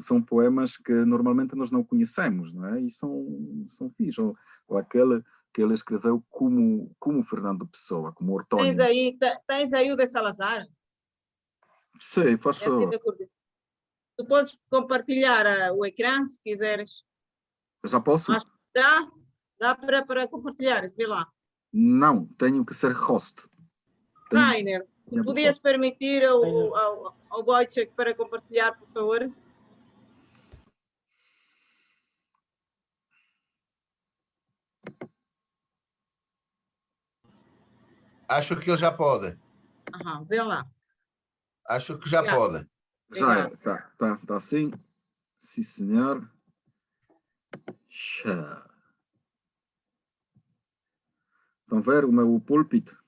são poemas que normalmente nós não conhecemos, não é? E são fixos. Ou aquele que ele escreveu como Fernando Pessoa, como ortónimo. Tens aí o de Salazar? Sim, faz favor. Tu podes compartilhar o ecrã, se quiseres. Já posso? Mas dá para compartilhar, vê lá. Não, tenho que ser host. Rainer, tu podias permitir ao Wojciech para compartilhar, por favor? Acho que ele já pode. Vê lá. Acho que já pode. Já é, tá assim. Sim, senhor. Estão a ver o meu púlpito?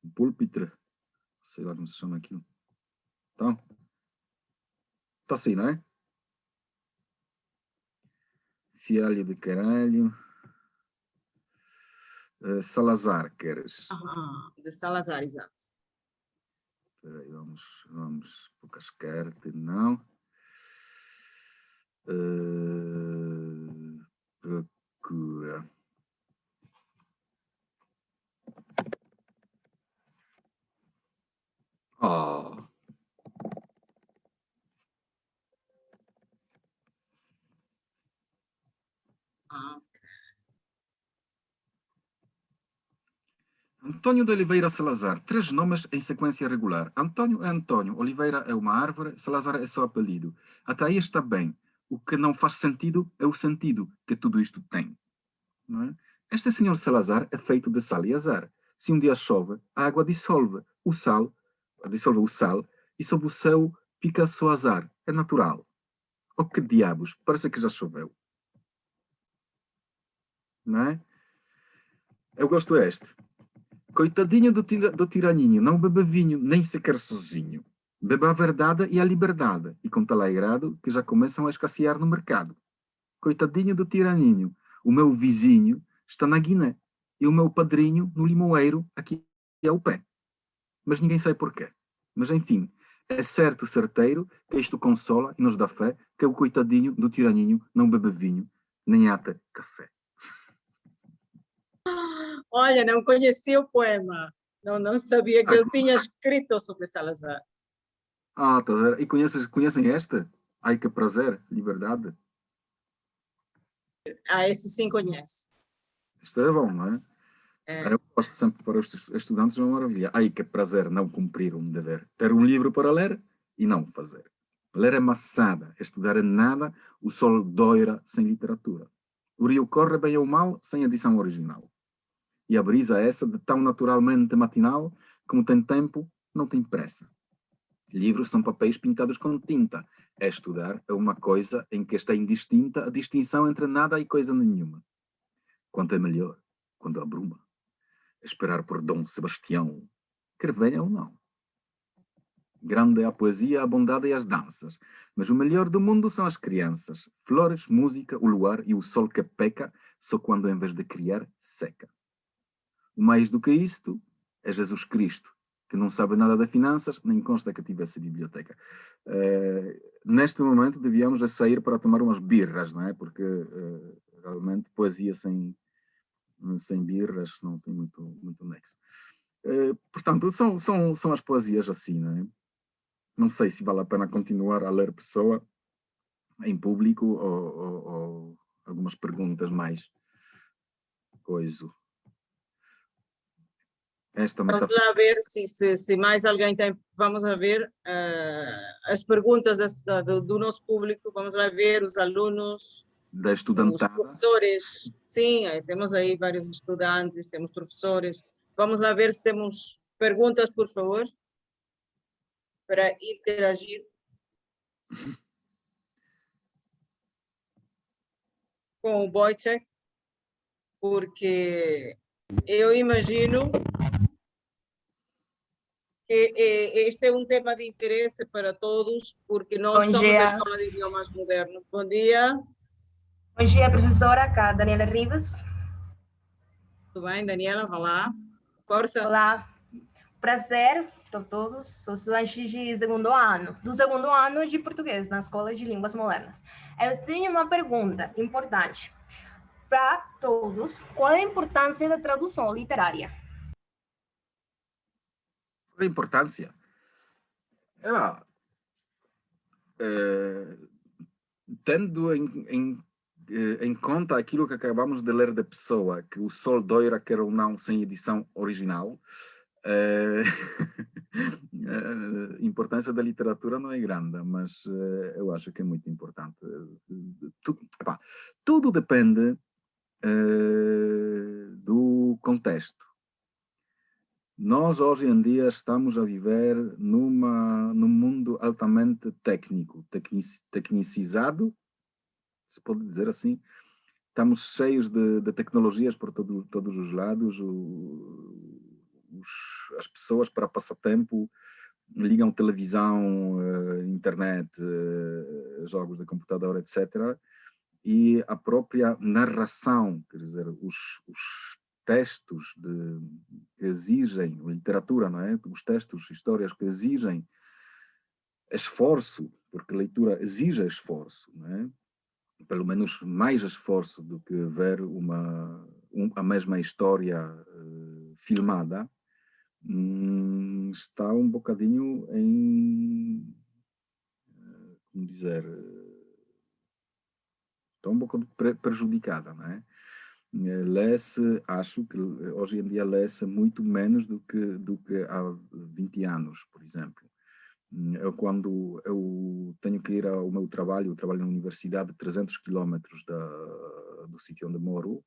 O púlpito. Sei lá como se chama aquilo. Então, está assim, não é? Fialho de caralho. Salazar, queres? De Salazar, exato. Espera aí, vamos para o cascarte, não. Procura. Oh. Antônio de Oliveira Salazar, 3 nomes em sequência regular. Antônio é Antônio, Oliveira é uma árvore, Salazar é só apelido. Até aí está bem. O que não faz sentido é o sentido que tudo isto tem. Não é? Este senhor Salazar é feito de sal e azar. Se um dia chove, a água dissolve o sal, e sob o céu fica só azar. É natural. Oh, que diabos, parece que já choveu. Não é? Eu gosto deste. Coitadinho do tiraninho, não bebe vinho, nem sequer sozinho. Bebe a verdade e a liberdade, e com tal agrado que já começam a escassear no mercado. Coitadinho do tiraninho, o meu vizinho está na Guiné, e o meu padrinho no limoeiro aqui ao pé. Mas ninguém sabe porquê. Mas enfim, é certeiro que isto consola e nos dá fé que o coitadinho do tiraninho não bebe vinho, nem até café. Olha, não conhecia o poema. Não sabia que ele tinha escrito sobre Salazar. Tá vendo? E conhecem esta? Ai, que prazer, liberdade. Esse sim conhece. Isto é bom, não é? Eu gosto sempre para os estudantes uma maravilha. Ai, que prazer não cumprir um dever. Ter um livro para ler e não fazer. Ler é maçada, estudar é nada, o sol doira sem literatura. O rio corre bem ou mal sem edição original. E a brisa é essa de tão naturalmente matinal, como tem tempo, não tem pressa. Livros são papéis pintados com tinta. Estudar é uma coisa em que está indistinta a distinção entre nada e coisa nenhuma. Quanto é melhor, quando abruma. Esperar por Dom Sebastião, quer venha ou não. Grande é a poesia, a bondade e as danças, mas o melhor do mundo são as crianças. Flores, música, o luar e o sol que peca, só quando em vez de criar, seca. O mais do que isto é Jesus Cristo, que não sabe nada de finanças, nem consta que tivesse biblioteca. Neste momento devíamos sair para tomar umas birras, não é? Porque realmente poesia sem birras não tem muito nexo. Portanto, portanto, são as poesias assim, não é? Não sei se vale a pena continuar a ler Pessoa em público ou algumas perguntas mais coisa. Esta Vamos metafísica lá ver se mais alguém tem. Vamos lá ver as perguntas do nosso público. Vamos lá ver os alunos, da os estudantada. professores. Sim, temos aí vários estudantes, temos professores. Vamos lá ver se temos perguntas, por favor, para interagir com o Wojciech, porque eu imagino que este é um tema de interesse para todos, porque nós Bom somos da dia. Escola de Idiomas Modernos. Bom dia. Bom dia, professora. Cá, Daniela Rivas. Tudo bem, Daniela? Vai lá. Força. Olá. Prazer a todos. Sou estudante de segundo ano, do segundo ano de português na Escola de Línguas Modernas. Eu tenho uma pergunta importante para todos. Qual é a importância da tradução literária? A importância. Tendo em conta aquilo que acabamos de ler da Pessoa, que o Sol Doira, quer ou não, sem edição original, a importância da literatura não é grande, mas eu acho que é muito importante. Tudo depende do contexto. Nós, hoje em dia, estamos a viver num mundo altamente técnico, tecnicizado, se pode dizer assim. Estamos cheios de tecnologias por todos os lados. As pessoas, para passatempo, ligam televisão, internet, jogos de computador, etc. E a própria narração, quer dizer, os textos que exigem, literatura, não é? Os textos, histórias que exigem esforço, porque a leitura exige esforço, não é? Pelo menos mais esforço do que ver a mesma história filmada, está um bocadinho como dizer, está um pouco prejudicada, não é? Lê-se, acho que hoje em dia lê-se muito menos do que há 20 anos, por exemplo. Quando eu tenho que ir ao meu trabalho, eu trabalho na universidade, 300 quilómetros do sítio onde moro,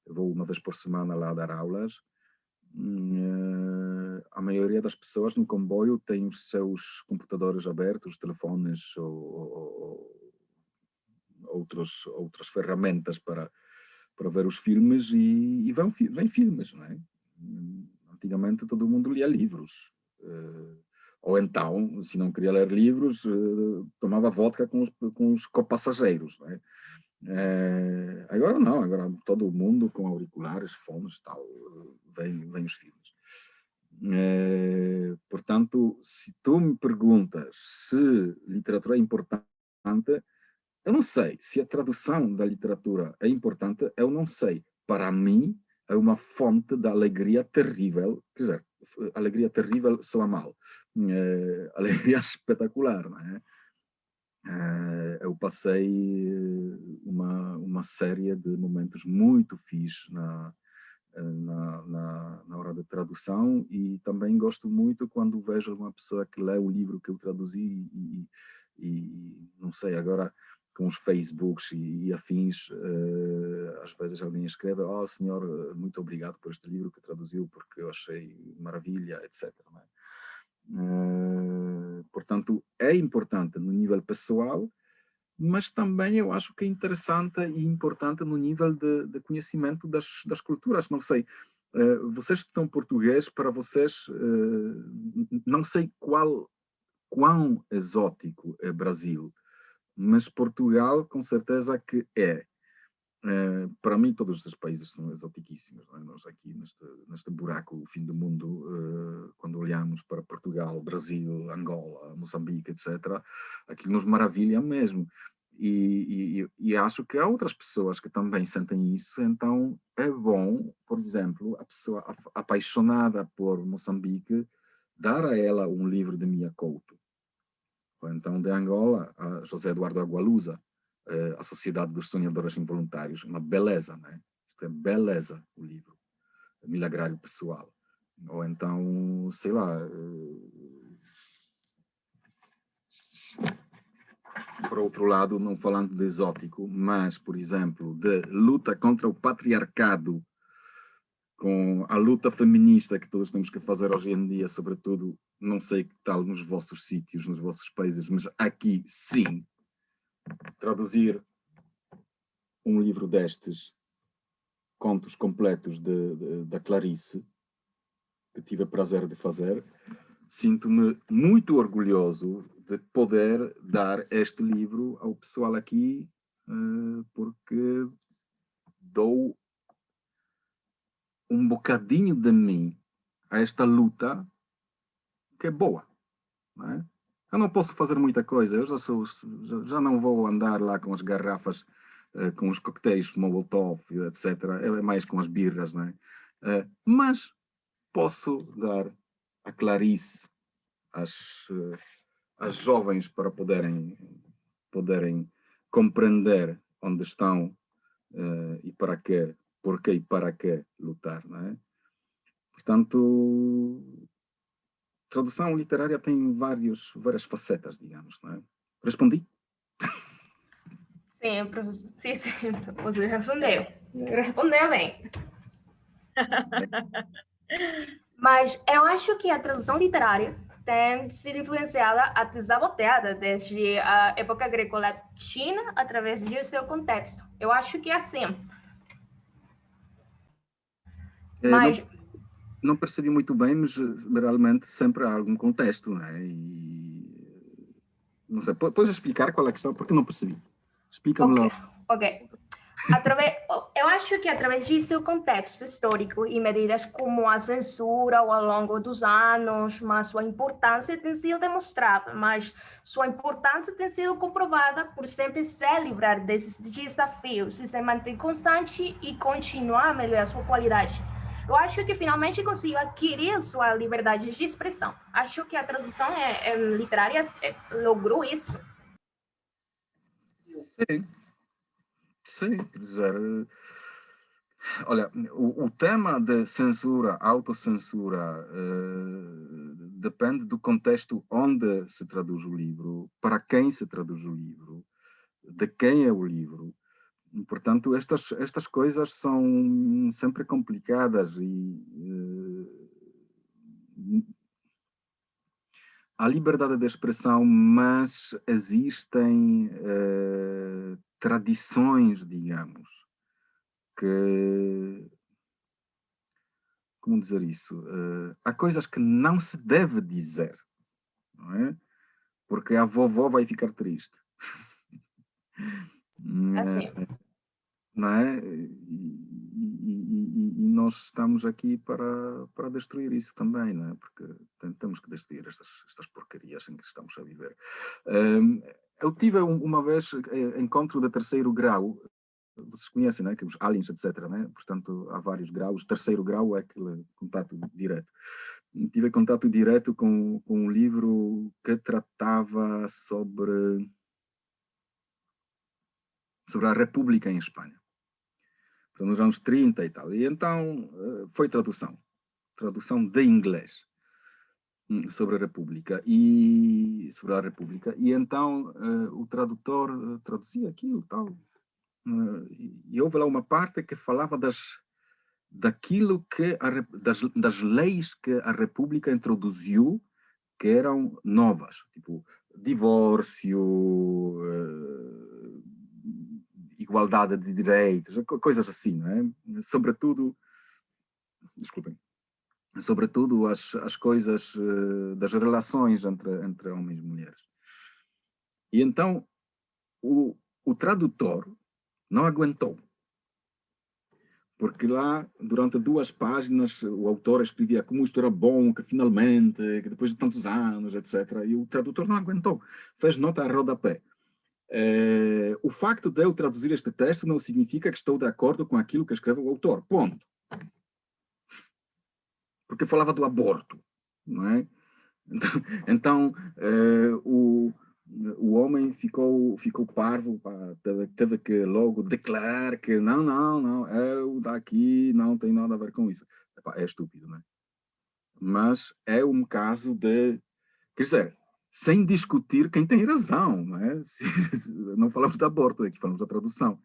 eu vou uma vez por semana lá dar aulas. A maioria das pessoas no comboio tem os seus computadores abertos, telefones ou outras ferramentas para ver os filmes e vêm filmes, não é? Antigamente todo mundo lia livros. Ou então, se não queria ler livros, tomava vodka com os copassageiros, não é? Agora não, agora todo mundo com auriculares, fones e tal, vem os filmes. Portanto, se tu me perguntas se literatura é importante, eu não sei. Se a tradução da literatura é importante, eu não sei. Para mim, é uma fonte de alegria terrível. Quer dizer, alegria terrível soa mal. Alegria espetacular, não é? Eu passei uma série de momentos muito fixes na hora da tradução, e também gosto muito quando vejo uma pessoa que lê o livro que eu traduzi e não sei, agora com os Facebooks e afins, às vezes alguém escreve: "Oh, senhor, muito obrigado por este livro que traduziu, porque eu achei maravilha", etc. Não é? Portanto, é importante no nível pessoal, mas também eu acho que é interessante e importante no nível de conhecimento das culturas. Não sei, vocês estudam português, para vocês, não sei quão exótico é Brasil, mas Portugal com certeza que é. Para mim todos os países são exotiquíssimos, não é? Nós aqui neste buraco, o fim do mundo, quando olhamos para Portugal, Brasil, Angola, Moçambique, etc., aquilo nos maravilha mesmo. E acho que há outras pessoas que também sentem isso, então é bom, por exemplo, a pessoa apaixonada por Moçambique, dar a ela um livro de Mia Couto. Ou então de Angola, a José Eduardo Agualusa, A Sociedade dos Sonhadores Involuntários, uma beleza, né? Isto é beleza, o livro, Milagrário Pessoal. Ou então, sei lá, por outro lado, não falando de exótico, mas, por exemplo, de luta contra o patriarcado, com a luta feminista que todos temos que fazer hoje em dia, sobretudo, não sei que tal nos vossos sítios, nos vossos países, mas aqui sim, traduzir um livro destes, contos completos da Clarice, que tive o prazer de fazer, sinto-me muito orgulhoso de poder dar este livro ao pessoal aqui, porque dou um bocadinho de mim a esta luta que é boa, não é? Eu não posso fazer muita coisa, eu já não vou andar lá com as garrafas, com os coquetéis Molotov, etc. É mais com as birras, não é? Mas posso dar a Clarice às jovens para poderem compreender onde estão e para quê, porquê e para quê lutar, não é? Portanto, tradução literária tem várias facetas, digamos, não é? Respondi? Sim, professor. Sim, você respondeu. Respondeu bem. Mas eu acho que a tradução literária tem sido influenciada, até saboteada desde a época greco-latina através de seu contexto. Eu acho que é assim. Mas não percebi muito bem, mas realmente sempre há algum contexto, não é? E não sei, podes explicar qual é a questão, porque não percebi. Explica-me lá. Ok. Eu acho que através de seu contexto histórico e medidas como a censura ao longo dos anos, mas sua importância tem sido demonstrada, mas sua importância tem sido comprovada por sempre se livrar desses desafios, se manter constante e continuar a melhorar sua qualidade. Eu acho que finalmente conseguiu adquirir sua liberdade de expressão. Acho que a tradução literária logrou isso. Sim. Sim, quer dizer, olha, o tema de censura, autocensura, depende do contexto onde se traduz o livro, para quem se traduz o livro, de quem é o livro. E, portanto, estas coisas são sempre complicadas e há liberdade de expressão, mas existem tradições, digamos, que, como dizer isso? Há coisas que não se deve dizer, não é? Porque a vovó vai ficar triste. Assim. Não é? E nós estamos aqui para destruir isso também, não é? Porque temos que destruir estas porcarias em que estamos a viver. Eu tive uma vez encontro de terceiro grau. Vocês conhecem, né? Que os aliens, etc. Né? Portanto, há vários graus. Terceiro grau é aquele contato direto. Tive contato direto com um livro que tratava sobre a República em Espanha. Então, nos anos 30 e tal. E então foi tradução de inglês sobre a República. E então o tradutor traduzia aquilo e tal. E houve lá uma parte que falava daquilo que das leis que a República introduziu que eram novas, tipo divórcio, igualdade de direitos, coisas assim, não é? Sobretudo as coisas das relações entre homens e mulheres. E então o tradutor não aguentou. Porque lá, durante 2 páginas, o autor escrevia como isto era bom, que finalmente, que depois de tantos anos, etc. E o tradutor não aguentou. Fez nota a rodapé. O facto de eu traduzir este texto não significa que estou de acordo com aquilo que escreve o autor, ponto. Porque falava do aborto, não é? Então o homem ficou parvo, pá, teve que logo declarar que não, eu daqui não tem nada a ver com isso. Epá, é estúpido, não é? Mas é um caso de, quer dizer, sem discutir quem tem razão, não é? Não falamos de aborto aqui, falamos da tradução.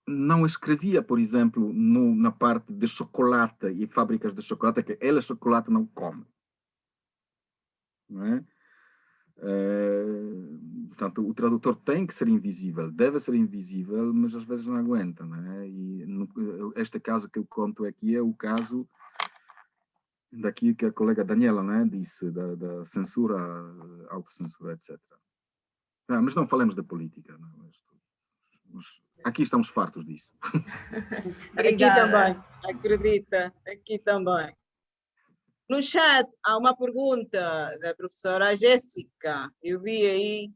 Não escrevia, por exemplo, na parte de chocolate e fábricas de chocolate, que ele chocolate não come. Não é? Portanto, o tradutor tem que ser invisível, deve ser invisível, mas às vezes não aguenta. Não é? E este caso que eu conto aqui é o caso daqui que a colega Daniela, né, disse, da censura, autocensura, etc. Mas não falemos de política. Não? Aqui estamos fartos disso. Aqui também, acredita, aqui também. No chat há uma pergunta da professora Jéssica. Eu vi aí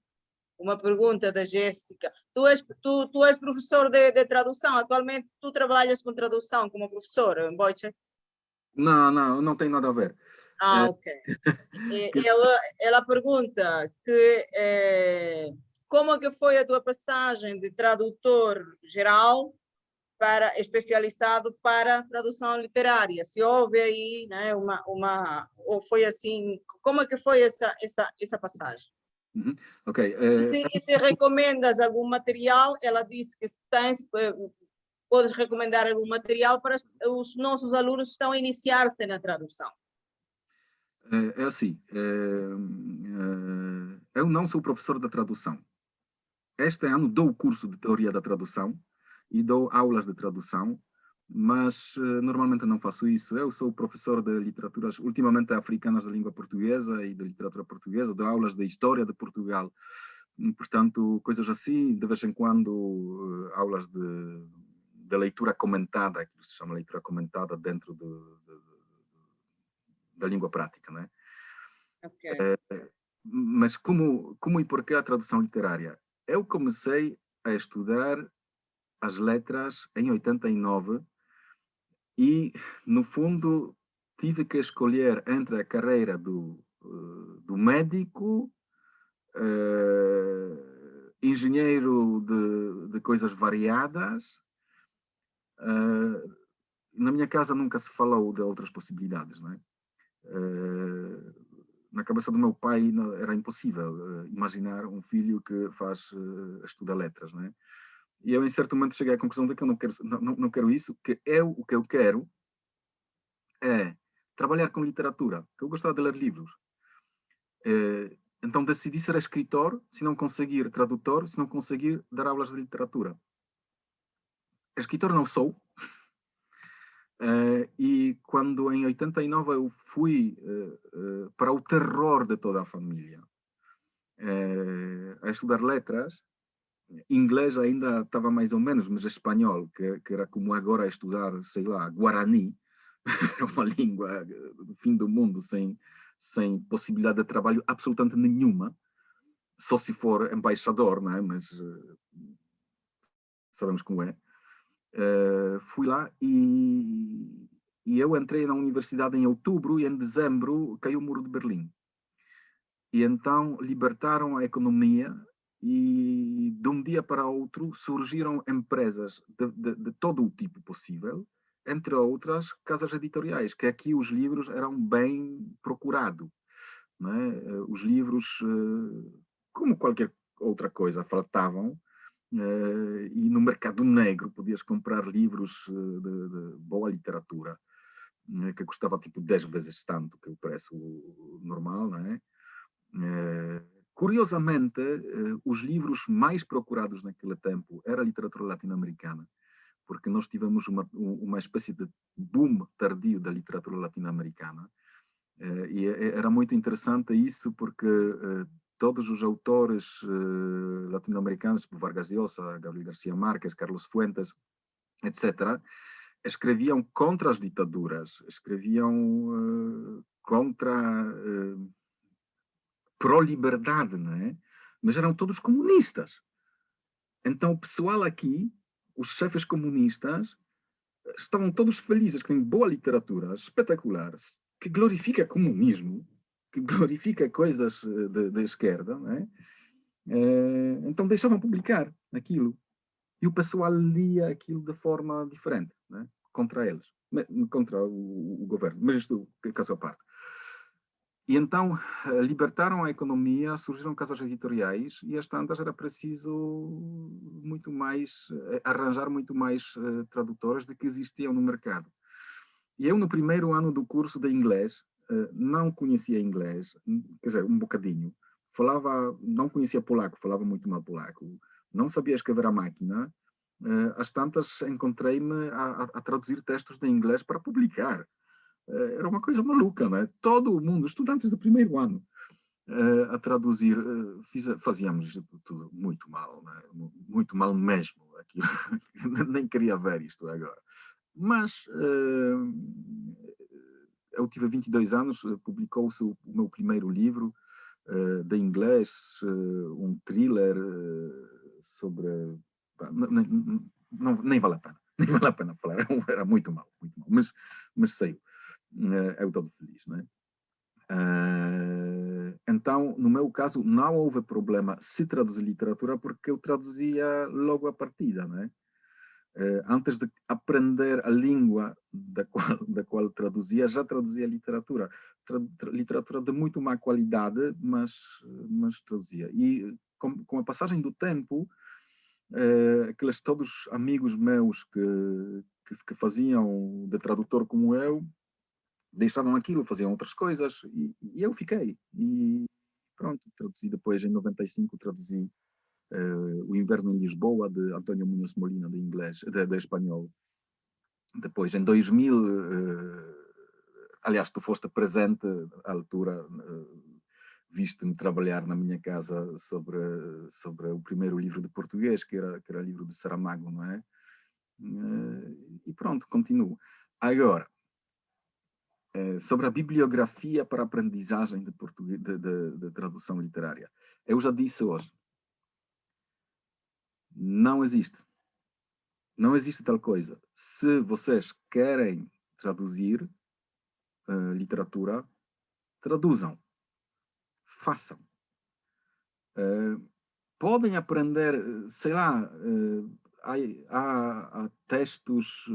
uma pergunta da Jéssica. Tu és professor de tradução. Atualmente tu trabalhas com tradução como professor, Wojciech? Não tem nada a ver. Ok. Ela pergunta como que foi a tua passagem de tradutor geral para especializado para tradução literária? Se houve aí, né, ou foi assim, como é que foi essa passagem? Ok. E se recomendas algum material, ela disse que se tens, podes recomendar algum material para os nossos alunos que estão a iniciar-se na tradução. É assim, eu não sou professor de tradução. Este ano dou o curso de teoria da tradução e dou aulas de tradução, mas normalmente não faço isso. Eu sou professor de literaturas, ultimamente africanas da língua portuguesa e de literatura portuguesa, dou aulas de história de Portugal. Portanto, coisas assim, de vez em quando, aulas de leitura comentada, que se chama leitura comentada dentro da língua prática, não é? Okay. Mas como e porquê a tradução literária? Eu comecei a estudar as letras em 89 e, no fundo, tive que escolher entre a carreira do médico, engenheiro de coisas variadas. Na minha casa nunca se falou de outras possibilidades, não é? Na cabeça do meu pai era impossível imaginar um filho que estuda letras, não é? E eu, em certo momento, cheguei à conclusão de que eu não quero isso, que o que eu quero é trabalhar com literatura, que eu gostava de ler livros. Então decidi ser escritor, se não conseguir tradutor, se não conseguir dar aulas de literatura. Escritor não sou. E quando em 89 eu fui para o terror de toda a família a estudar letras, inglês ainda estava mais ou menos, mas espanhol, que era como agora estudar, sei lá, Guarani, uma língua do fim do mundo, sem possibilidade de trabalho absolutamente nenhuma, só se for embaixador, não é? Mas sabemos como é. Fui lá e eu entrei na universidade em outubro e em dezembro caiu o muro de Berlim. E então libertaram a economia e de um dia para outro surgiram empresas de todo o tipo possível, entre outras casas editoriais, que aqui os livros eram bem procurados. Não é? Os livros, como qualquer outra coisa, faltavam. E no mercado negro podias comprar livros de boa literatura, que custava tipo 10 vezes tanto que o preço normal, não é? Curiosamente, os livros mais procurados naquele tempo era a literatura latino-americana, porque nós tivemos uma espécie de boom tardio da literatura latino-americana, e era muito interessante isso porque todos os autores latino-americanos, tipo Vargas Llosa, Gabriel García Márquez, Carlos Fuentes, etc., escreviam contra as ditaduras, escreviam contra pró-liberdade, não é? Mas eram todos comunistas. Então o pessoal aqui, os chefes comunistas, estavam todos felizes com boa literatura, espetacular, que glorifica comunismo, que glorifica coisas da esquerda, não é? Então deixavam publicar aquilo. E o pessoal lia aquilo de forma diferente, né? Contra eles, contra o governo. Mas isto é caso à parte. E então libertaram a economia, surgiram casas editoriais e às tantas era preciso muito mais, arranjar muito mais tradutores do que existiam no mercado. E eu no primeiro ano do curso de inglês, não conhecia inglês, quer dizer, um bocadinho. Não conhecia polaco, falava muito mal polaco. Não sabia escrever à máquina. Às tantas encontrei-me a traduzir textos de inglês para publicar. Era uma coisa maluca, né? Todo o mundo, estudantes do primeiro ano, a traduzir, fazíamos isto tudo muito mal, né? Muito mal mesmo. Aquilo. Nem queria ver isto agora. Mas eu tive 22 anos, publicou-se o meu primeiro livro de inglês, um thriller sobre... nem vale a pena. Nem vale a pena falar. Era muito mal, muito mal. Mas saiu. Eu estou feliz, né? Então, no meu caso, não houve problema se traduzir literatura, porque eu traduzia logo à partida, né? Antes de aprender a língua da qual traduzia, já traduzia literatura. Literatura de muito má qualidade, mas traduzia. E com a passagem do tempo, aqueles todos amigos meus que faziam de tradutor como eu, deixavam aquilo, faziam outras coisas, e eu fiquei. E pronto, traduzi depois, em 95, traduzi O Inverno em Lisboa, de António Munhoz Molina, de espanhol. Depois, em 2000, aliás, tu foste presente à altura, viste-me trabalhar na minha casa sobre o primeiro livro de português, que era livro de Saramago, não é? E pronto, continuo. Agora, sobre a bibliografia para aprendizagem de português, de tradução literária. Eu já disse hoje, não existe. Não existe tal coisa. Se vocês querem traduzir literatura, traduzam. Façam. Podem aprender, sei lá, há textos,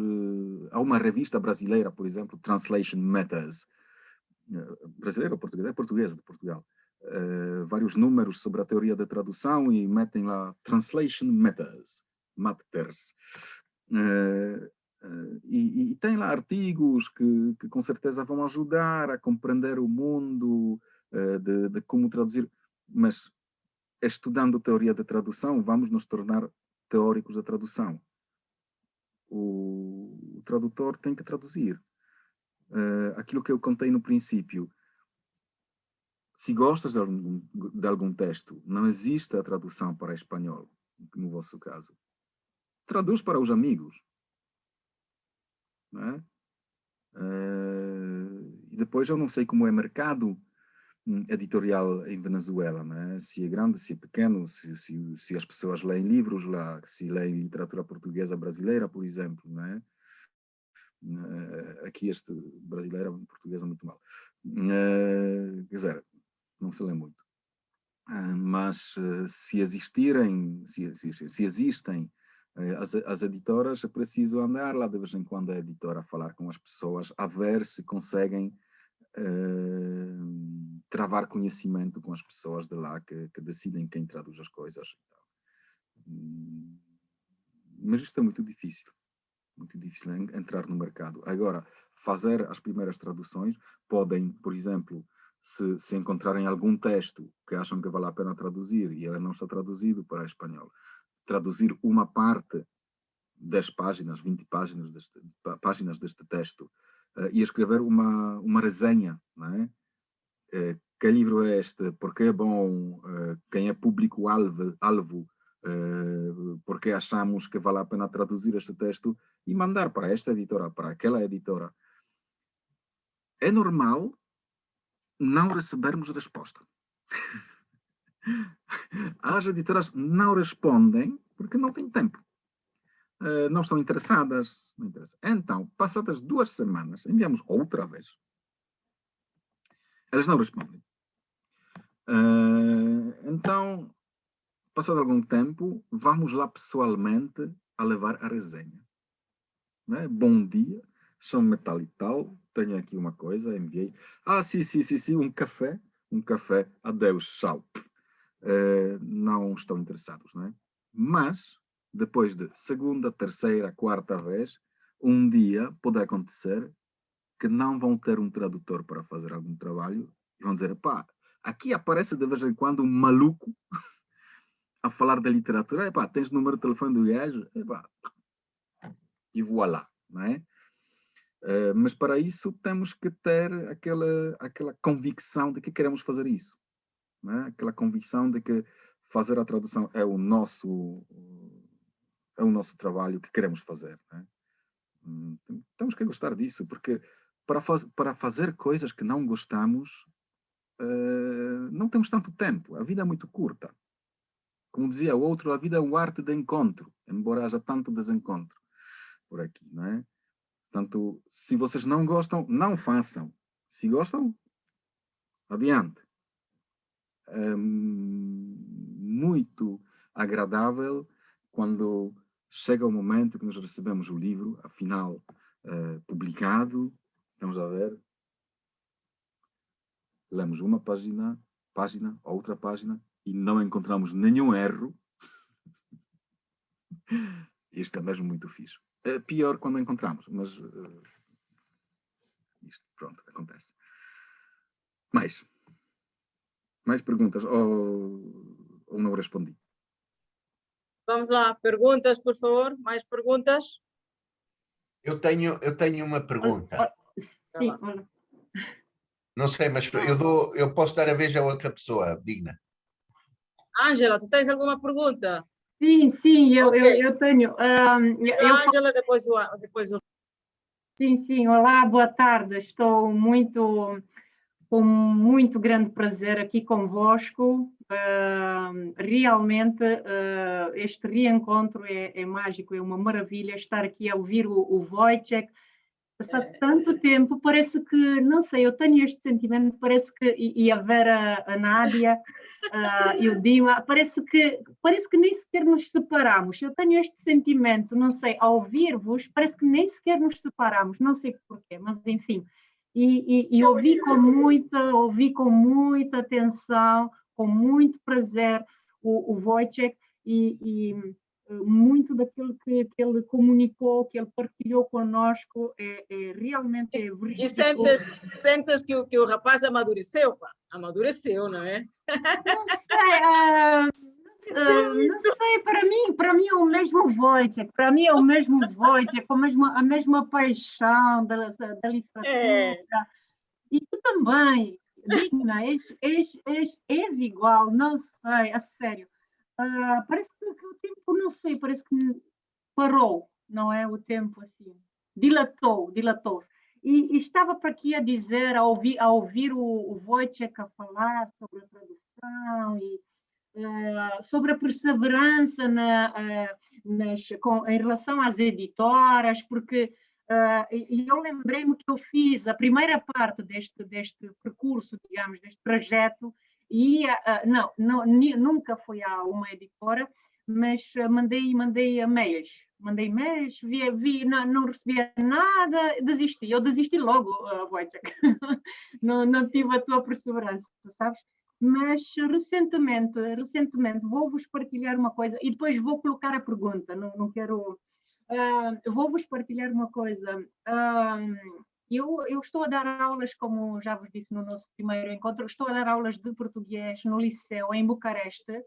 há uma revista brasileira, por exemplo, Translation Matters, brasileira ou portuguesa? É portuguesa, de Portugal. Vários números sobre a teoria da tradução e metem lá Translation Matters. E tem lá artigos que com certeza vão ajudar a compreender o mundo de como traduzir, mas estudando teoria da tradução, vamos nos tornar teóricos da tradução. O tradutor tem que traduzir. Aquilo que eu contei no princípio, se gostas de algum texto, não existe a tradução para espanhol, no vosso caso. Traduz para os amigos. Não é? E depois eu não sei como é mercado editorial em Venezuela, né? Se é grande, se é pequeno, se as pessoas leem livros lá, se leem literatura portuguesa brasileira, por exemplo, né? Aqui este brasileiro e português é muito mal. Quer dizer, não se lê muito. Mas se existem as editoras, é preciso andar lá de vez em quando a editora a falar com as pessoas, a ver se conseguem travar conhecimento com as pessoas de lá que decidem quem traduz as coisas. Mas isto é muito difícil entrar no mercado. Agora, fazer as primeiras traduções, podem, por exemplo, se encontrarem algum texto que acham que vale a pena traduzir e ele não está traduzido para espanhol, traduzir uma parte, 10 páginas, 20 páginas deste texto, e escrever uma resenha, não é? Que livro é este? Porque é bom? Quem é público-alvo? Porque achamos que vale a pena traduzir este texto e mandar para esta editora, para aquela editora. É normal não recebermos resposta. As editoras não respondem porque não têm tempo. Não estão interessadas. Não interessa. Então, passadas 2 semanas, enviamos outra vez. Elas não respondem. Então, passado algum tempo, vamos lá pessoalmente a levar a resenha. Né? Bom dia, chamo-me tal e tal, tenho aqui uma coisa, enviei. Sim, um café, adeus, tchau. Não estão interessados, não é? Mas, depois de segunda, terceira, quarta vez, um dia pode acontecer que não vão ter um tradutor para fazer algum trabalho e vão dizer, pá, aqui aparece de vez em quando um maluco a falar da literatura, epá, tens o número de telefone do gajo, epá, e voilà, não é? Mas para isso temos que ter aquela convicção de que queremos fazer isso, não é? Aquela convicção de que fazer a tradução é o nosso trabalho que queremos fazer, não é? Temos que gostar disso, porque para fazer coisas que não gostamos, não temos tanto tempo, a vida é muito curta. Como dizia o outro, a vida é uma arte de encontro, embora haja tanto desencontro por aqui, não é? Portanto, se vocês não gostam, não façam. Se gostam, adiante. É muito agradável quando chega o momento que nós recebemos o livro, afinal, publicado. Vamos a ver. Lemos uma página, outra página, e não encontramos nenhum erro. Isto é mesmo muito fixe. É pior quando encontramos, mas isto, pronto, acontece. Mais perguntas ou não respondi? Vamos lá, perguntas, por favor, mais perguntas? Eu tenho uma pergunta. Sim, olha. Não sei, mas eu posso dar a vez a outra pessoa, digna. Ângela, tu tens alguma pergunta? Sim, Ok. eu tenho. Ângela, depois o... Sim, olá, boa tarde. Estou com muito grande prazer aqui convosco. Realmente, este reencontro é mágico, é uma maravilha estar aqui a ouvir o Wojciech. Passado tanto tempo, parece que, não sei, eu tenho este sentimento, parece que, e a Vera, a Nádia, e o Dima, parece que nem sequer nos separamos. Eu tenho este sentimento, não sei, ao ouvir-vos, parece que nem sequer nos separamos, não sei porquê, mas enfim. E ouvi com muita atenção, com muito prazer o Wojciech e muito daquilo que ele comunicou, que ele partilhou conosco, realmente... E sentes que o rapaz amadureceu, pá? Amadureceu, não é? Não sei, para mim é o mesmo Wojciech, para mim é o mesmo Wojciech, a mesma paixão da literatura. E tu também, Digna, és igual, não sei, a sério. Parece que o tempo, não sei, parece que parou, não é? O tempo assim, dilatou-se. E estava para aqui a dizer, a ouvir o Wojciech a falar sobre a tradução e sobre a perseverança em relação às editoras, porque eu lembrei-me que eu fiz a primeira parte deste percurso, digamos, deste trajeto, e nunca fui a uma editora, mas mandei e-mails, não recebia nada, desisti. Eu desisti logo, Wojciech. não tive a tua perseverança, sabes? Mas recentemente vou-vos partilhar uma coisa, e depois vou colocar a pergunta, não quero... vou-vos partilhar uma coisa. Eu estou a dar aulas, como já vos disse no nosso primeiro encontro, estou a dar aulas de português no liceu em Bucareste,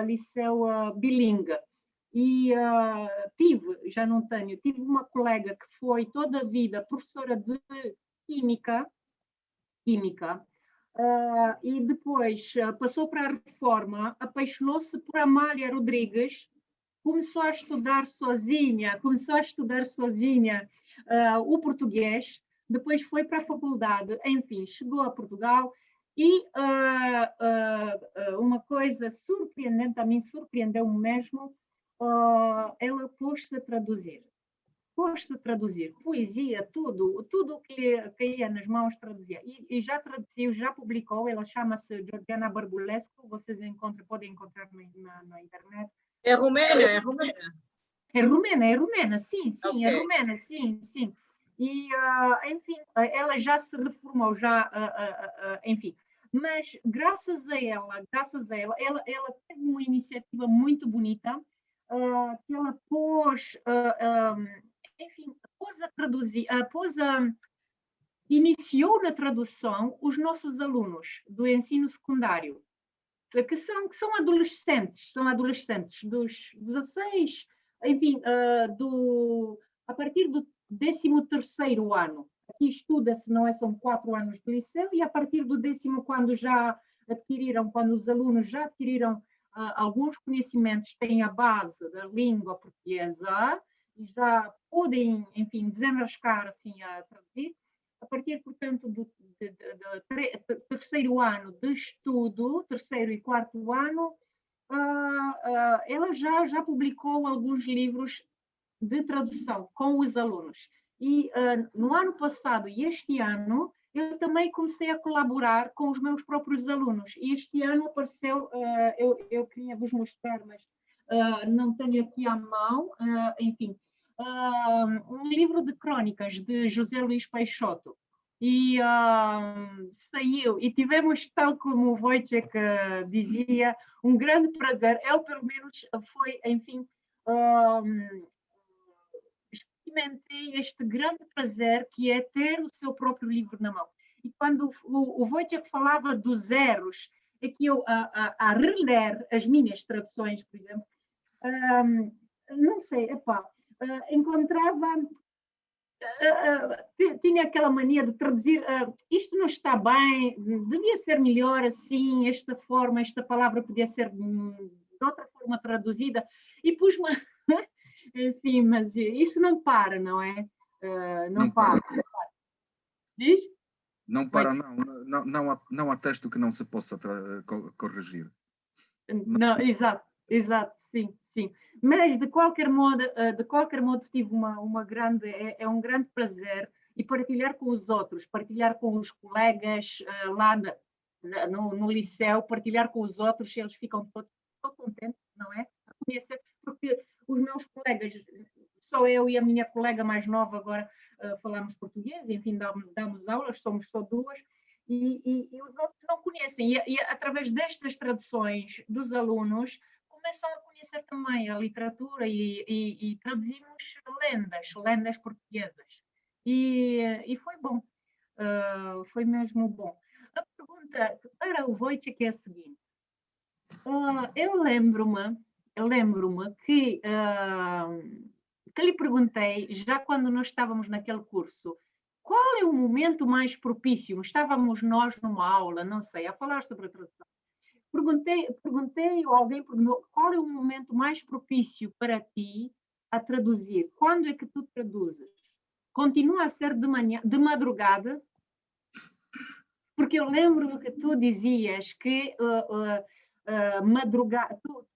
liceu bilingue. E tive uma colega que foi toda a vida professora de química, e depois passou para a Reforma, apaixonou-se por Amália Rodrigues, começou a estudar sozinha o português, depois foi para a faculdade, enfim, chegou a Portugal E uma coisa surpreendente, a mim surpreendeu-me mesmo, ela pôs-se a traduzir. Pôs-se a traduzir poesia, tudo o que lhe caía nas mãos traduzia. E já traduziu, já publicou, ela chama-se Georgiana Barbulescu, vocês podem encontrar na internet. É romena, é romena. É romena, sim, Ok. é romena, sim. E, enfim, ela já se reformou, enfim. Mas graças a ela, ela teve uma iniciativa muito bonita, que ela pôs, enfim, pôs a traduzir, iniciou na tradução os nossos alunos do ensino secundário, que são adolescentes dos 16, enfim, a partir do 13º ano. Aqui estuda-se, não é? São 4 anos de liceu, e a partir do 10º, quando os alunos já adquiriram alguns conhecimentos, têm a base da língua portuguesa, e já podem, enfim, desenrascar assim a traduzir. A partir, portanto, do 3º ano de estudo, 3º e 4º ano, ela já publicou alguns livros de tradução com os alunos. E no ano passado e este ano, eu também comecei a colaborar com os meus próprios alunos. E este ano apareceu, eu queria vos mostrar, mas não tenho aqui à mão, enfim, um livro de crônicas de José Luís Peixoto. E saiu, e tivemos, tal como o Wojciech dizia, um grande prazer. Ele, pelo menos, foi, enfim, experimentei este grande prazer que é ter o seu próprio livro na mão. E quando o Wojciech falava dos erros, é que eu, a reler as minhas traduções, por exemplo, não sei, encontrava, tinha aquela mania de traduzir, isto não está bem, devia ser melhor assim, esta forma, esta palavra podia ser de outra forma traduzida, e pus-me, enfim, mas isso não para, não é? Não para. Diz? Não para, não há texto que não se possa corrigir. Não, exato, sim. Mas de qualquer modo tive uma grande, um grande prazer, e partilhar com os outros, partilhar com os colegas lá no liceu, partilhar com os outros, eles ficam todos contentes, não é? A conhecer, porque os meus colegas, só eu e a minha colega mais nova agora falamos português, enfim, damos aulas, somos só 2, e os outros não conhecem. E através destas traduções dos alunos, começam a conhecer também a literatura, e traduzimos lendas portuguesas. E foi bom, foi mesmo bom. A pergunta para o Wojciech é a seguinte. Eu lembro-me que lhe perguntei, já quando nós estávamos naquele curso, qual é o momento mais propício? Estávamos nós numa aula, não sei, a falar sobre a tradução. Perguntei, ou alguém perguntou, qual é o momento mais propício para ti a traduzir? Quando é que tu traduzes? Continua a ser de manhã, de madrugada? Porque eu lembro que tu dizias que tu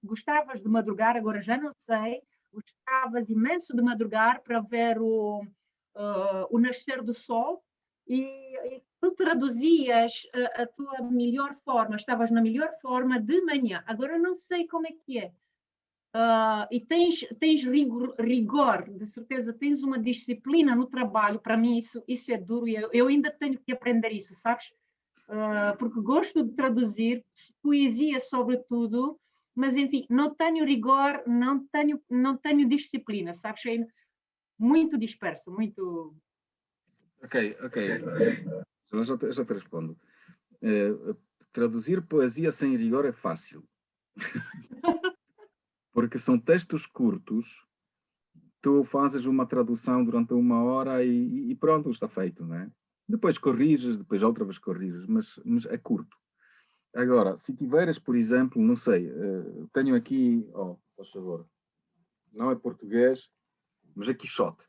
gostavas de madrugar, agora já não sei, gostavas imenso de madrugar para ver o nascer do sol, e tu traduzias a tua melhor forma, estavas na melhor forma de manhã. Agora não sei como é que é. E tens rigor, de certeza, tens uma disciplina no trabalho. Para mim isso é duro, e eu ainda tenho que aprender isso, sabes? Porque gosto de traduzir, poesia sobretudo, mas enfim, não tenho rigor, não tenho disciplina, sabes? É muito disperso, muito... Ok. Eu já te respondo. Traduzir poesia sem rigor é fácil. Porque são textos curtos, tu fazes uma tradução durante 1 hora e pronto, está feito, não é? Depois corriges, depois outra vez corriges, mas é curto. Agora, se tiveres, por exemplo, não sei, tenho aqui, por favor, não é português, mas é Quixote.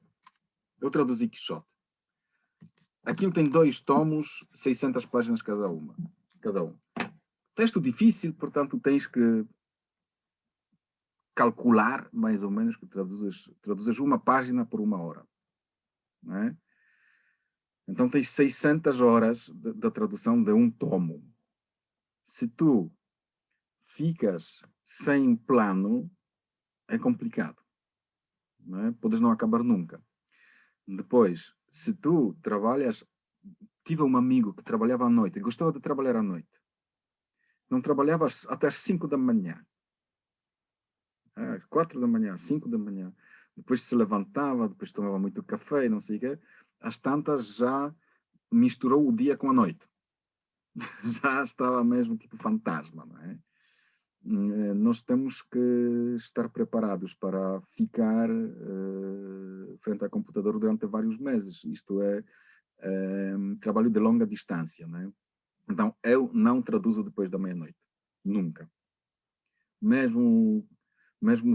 Eu traduzi Quixote. aquilo tem 2 tomos, 600 páginas cada um. Texto difícil, portanto tens que calcular mais ou menos que traduzes uma página por 1 hora, não é? Então tens 600 horas da tradução de um tomo. Se tu ficas sem plano, é complicado, não é? Podes não acabar nunca. Depois, se tu trabalhas... Tive um amigo que trabalhava à noite, gostava de trabalhar à noite. Não trabalhava até às 5 da manhã. Às 4 da manhã, 5 da manhã. Depois se levantava, depois tomava muito café, não sei o quê. Às tantas já misturou o dia com a noite. Já estava mesmo tipo fantasma, não é? Nós temos que estar preparados para ficar frente ao computador durante vários meses. Isto é trabalho de longa distância, não é? Então, eu não traduzo depois da meia-noite. Nunca. Mesmo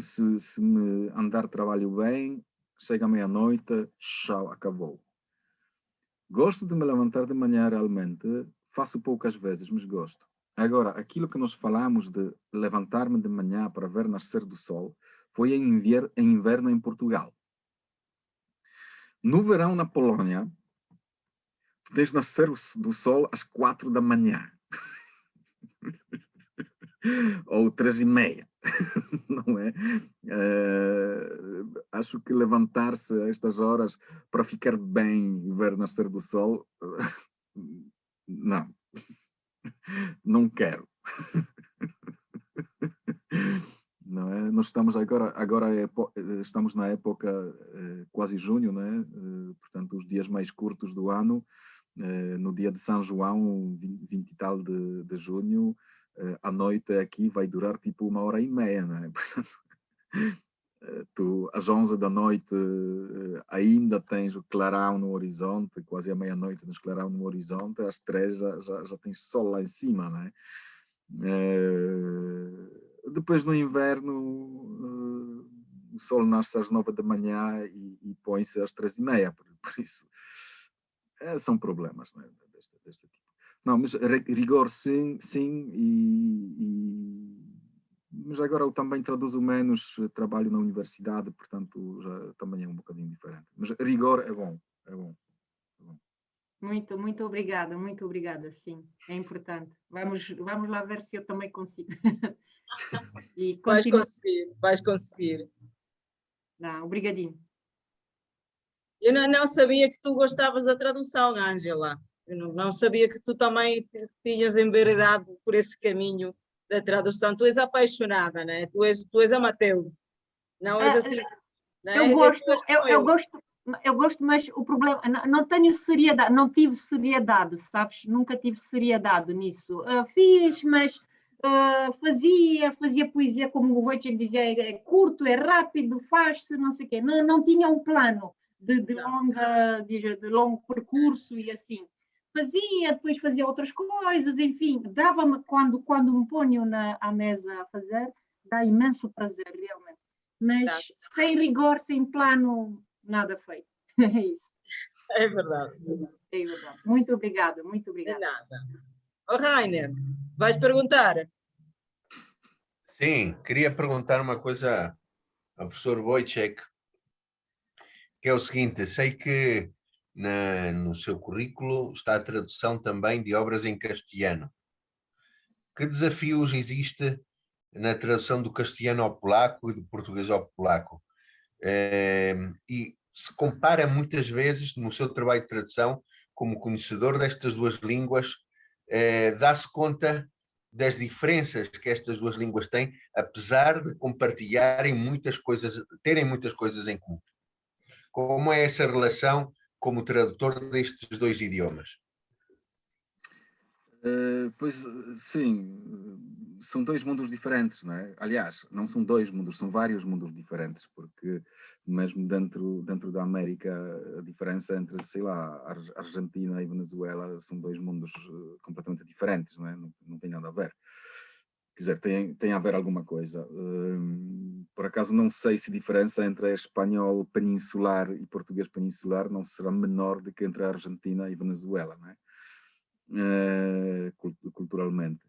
se me andar trabalho bem, chega à meia-noite, tchau, acabou. Gosto de me levantar de manhã realmente, faço poucas vezes, mas gosto. Agora, aquilo que nós falamos de levantar-me de manhã para ver nascer do sol, foi em inverno em Portugal. No verão na Polónia, tu tens nascer do sol às 4 da manhã. Ou 3h30, não é? Acho que levantar-se a estas horas para ficar bem e ver nascer do sol, não quero. Não é? Nós estamos agora estamos na época quase junho, não é? Portanto, os dias mais curtos do ano, no dia de São João, 20 e tal de junho, a noite aqui vai durar tipo 1h30, não é? Portanto, tu, às 11 da noite, ainda tens o clarão no horizonte, quase à meia-noite tens clarão no horizonte, às 3 já tens sol lá em cima, não é? Depois no inverno, o sol nasce às 9 da manhã e põe-se às 3h30, por isso são problemas, né, deste tipo. Não, mas rigor sim, mas agora eu também traduzo menos, trabalho na universidade, portanto já também é um bocadinho diferente. Mas rigor é bom. Muito obrigada, sim, é importante. Vamos lá ver se eu também consigo. E Vais conseguir. Obrigadinho. Eu não sabia que tu gostavas da tradução, Ângela. Eu não sabia que tu também tinhas enveredado por esse caminho da tradução. Tu és apaixonada, né? Tu és amateur. Não és assim. Né? Eu gosto, mas o problema, não tenho seriedade, não tive seriedade, sabes? Nunca tive seriedade nisso. Fiz, mas fazia poesia, como o Wojciech dizia, é curto, é rápido, faz-se, não sei o quê. Não tinha um plano de longo percurso e assim. Depois fazia outras coisas, enfim, dava-me, quando me ponho à mesa a fazer, dá imenso prazer, realmente. Mas sem rigor, sem plano, nada feito. É isso. É verdade. É verdade. Muito obrigada. De nada. Rainer, vais perguntar? Sim, queria perguntar uma coisa ao professor Wojciech, que é o seguinte: sei que no seu currículo está a tradução também de obras em castelhano. Que desafios existe na tradução do castelhano ao polaco e do português ao polaco? E se compara muitas vezes no seu trabalho de tradução, como conhecedor destas duas línguas, dá-se conta das diferenças que estas duas línguas têm, apesar de compartilharem muitas coisas, terem muitas coisas em comum. Como é essa relação como tradutor destes dois idiomas? Pois sim, são dois mundos diferentes, não é? Aliás, não são dois mundos, são vários mundos diferentes, porque mesmo dentro da América, a diferença entre, sei lá, Argentina e Venezuela são dois mundos completamente diferentes, não é? Não tem nada a ver. quer dizer, tem a ver alguma coisa. Por acaso não sei se a diferença entre espanhol peninsular e português peninsular não será menor do que entre a Argentina e Venezuela, não é? Culturalmente.